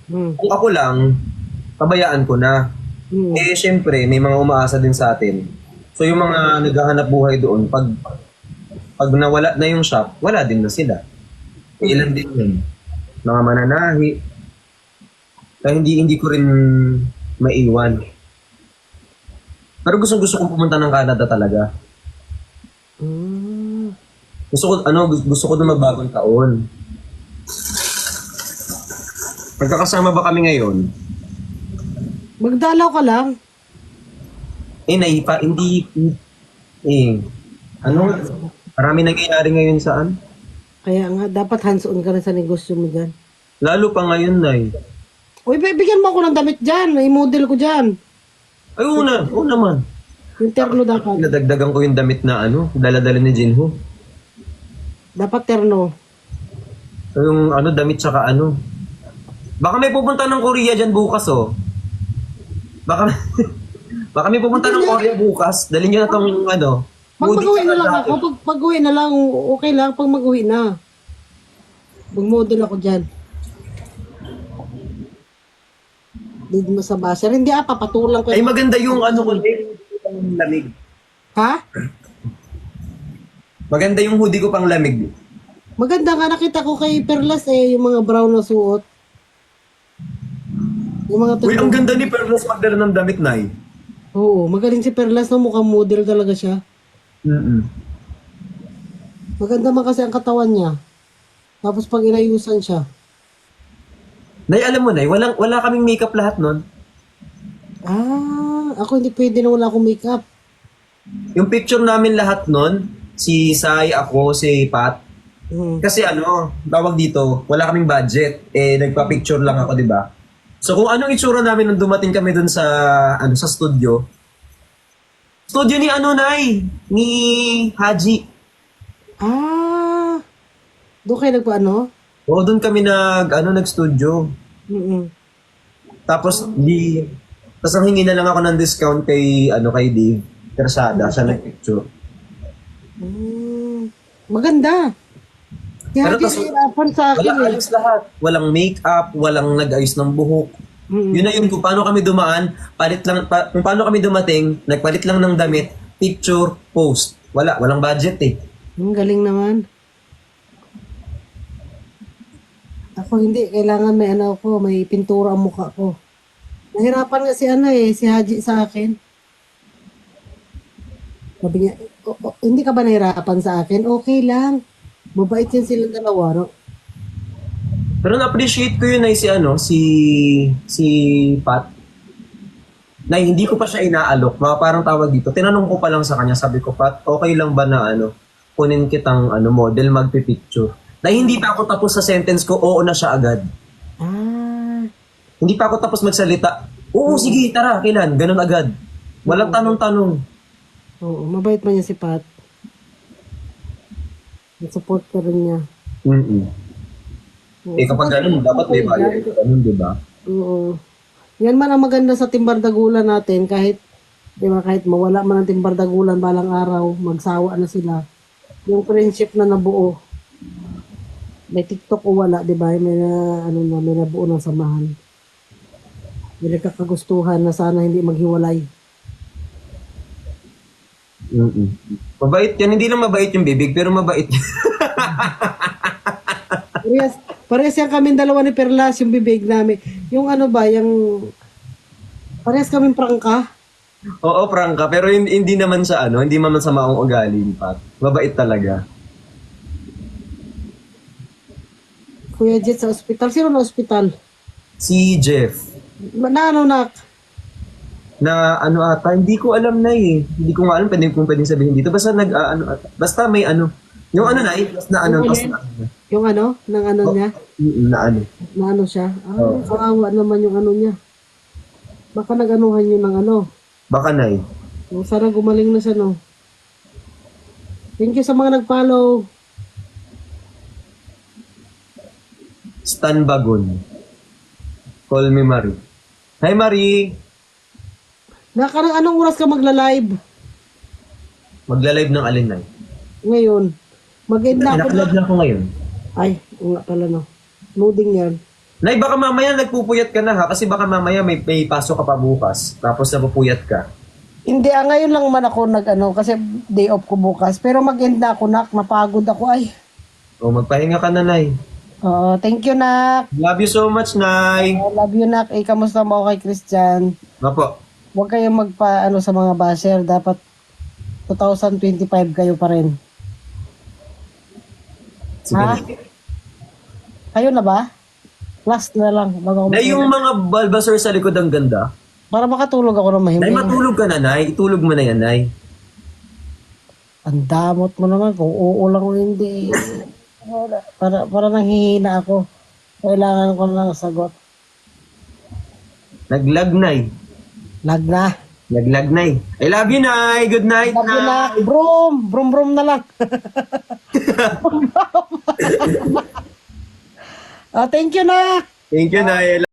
kung ako lang, pabayaan ko na. Syempre, may mga umaasa din sa atin. So, yung mga naghahanap buhay doon, pag nawala na yung shop, wala din na sila. Ilan din yun. Mga mananahi. Kaya hindi ko rin maiwan. Pero gusto kong pumunta ng Canada talaga. Gusto ko na magbagong taon. Magkakasama ba kami ngayon?
Magdalaw ka lang.
Marami nangyayari ngayon saan?
Kaya nga, dapat hands-on ka rin sa negosyo mo dyan.
Lalo pa ngayon, Nay.
Uy, bigyan mo ako ng damit dyan. I-model ko dyan.
Ay, oo naman.
Yung terno dapat.
Nadagdagan ko yung damit na dala-dala ni Jinho.
Dapat terno.
So, yung damit tsaka Baka may pupunta ng Korea dyan bukas, oh. Baka may pupunta ng Korea bukas. Dalhin nyo na tong
Pag
Hoodie
mag-uwi na
tsaka
lang
jacket.
ako, pag uwi na lang, okay lang pag mag-uwi na. Mag-model ako dyan. Did mo sa basher. Hindi papatulang ko.
Ay, maganda yung ano ko, yung lamig.
Ha?
Maganda yung hoodie ko pang lamig.
Maganda nga nakita ko kay Perlas yung mga brown na suot. Yung mga
Uy, ang ganda ni Perlas magdala ng damit, Nay.
Oo, magaling si Perlas, no? Mukhang model talaga siya. Maganda man kasi ang katawan niya. Tapos pag inayusan siya.
Nay, alam mo, Nay, wala kaming makeup lahat nun.
Ako hindi pwede na wala akong makeup.
Yung picture namin lahat nun, si Sai, ako, si Pat. Kasi tawag dito, wala kaming budget. Nagpa-picture lang ako, di ba? So kung anong itsura namin nung dumating kami dun sa, sa studio. Studio ni Nay, ni Haji.
Doon kayo nagpaano?
Oo, dun kami nag-studio. Tapos, ang hingi na lang ako ng discount kay Dave. Kersada, siya nag-picture.
Maganda. Kaya
Pero tas-
hirapan sa akin
Wala ayos lahat. Walang make-up, walang nag-ayos ng buhok. Yun na yun kung paano kami dumaan, kung paano kami dumating, nagpalit lang ng damit, picture, post. Walang budget eh.
Ang galing naman. Ako hindi, kailangan may pintura ang mukha ko. Nahirapan nga si Haji sa akin. Sabi niya, hindi ka ba nahirapan sa akin? Okay lang. Mabait yan silang dalawa, no?
Pero na-appreciate ko yun ay si Pat. Na hindi ko pa siya inaalok. Parang tawag dito. Tinanong ko pa lang sa kanya, sabi ko, Pat, okay lang ba na kunin kitang model magpipicture? Na hindi pa ako tapos sa sentence ko, oo na siya agad. Hindi pa ako tapos magsalita. Oo, sige, tara, kailan? Ganun agad. Walang tanong-tanong.
Oo, mabait man niya si Pat. Support ka rin niya.
Kapag ganun, dapat may bayad. Ganun, di ba?
Oo. Yan man ang maganda sa timbardagulan natin, kahit mawala man ang timbardagulan balang araw, magsawa na sila. Yung friendship na nabuo. May TikTok o wala, di ba? May nabuo ng samahan. May nagkakagustuhan na sana hindi maghiwalay.
Mabait yan. Hindi lang mabait yung bibig, pero mabait.
Parehas yan kami dalawa ni Perlas, yung bibig namin. Yung parehas kaming prangka.
Oo, prangka. Pero hindi naman sa hindi naman sa maong ugali, Pat. Mabait talaga.
Kuya Jet sa ospital. Sino na ospital?
Si Jeff.
Nak?
Na ata, hindi ko alam na eh. Hindi ko nga alam kung pwedeng sabihin dito. Basta basta may yung na eh.
Yung ng niya? Na siya? Kawawa naman yung niya. Baka nag-anuhan yun ng
Baka na eh.
Sana gumaling na siya, no? Thank you sa mga nag-follow.
Stan Bagon. Call me Marie. Hi Marie!
Anong oras ka magla-live?
Magla-live ng alin na eh.
Ngayon. Mag-end na ako.
Naka-live na ako ngayon.
Ay, nga pala, no? Loading yan.
Nay, baka mamaya nagpupuyat ka na ha. Kasi baka mamaya may pasok ka pa bukas. Tapos napupuyat ka.
Hindi, ngayon lang man ako kasi day off ko bukas. Pero mag-end na ako, Nak. Napagod ako, ay.
O, magpahinga ka na, Nay.
Thank you, Nak.
Love you so much, Nay.
Love you, Nak. Kamusta mo kay Christian?
Opo.
Huwag kayong sa mga basher. Dapat 2025 kayo pa rin.
Sige.
Ha? Kayo na ba? Last na lang.
Nay, yung mga balbasor sa likod ang ganda.
Para makatulog ako ng
Nay,
mahimbing.
matulog ka na, Nay. Itulog mo na yan, Nay.
Ang damot mo naman. Kung oo lang o hindi. Para nanghihina ako. Kailangan ko ng sagot.
Naglag, Nay.
Lag na.
Naglag, Nay. I love you, Nay. Good night,
Love you, Nak.
Nay.
Brum na lang. Thank you, Nak.
Thank you, Nay.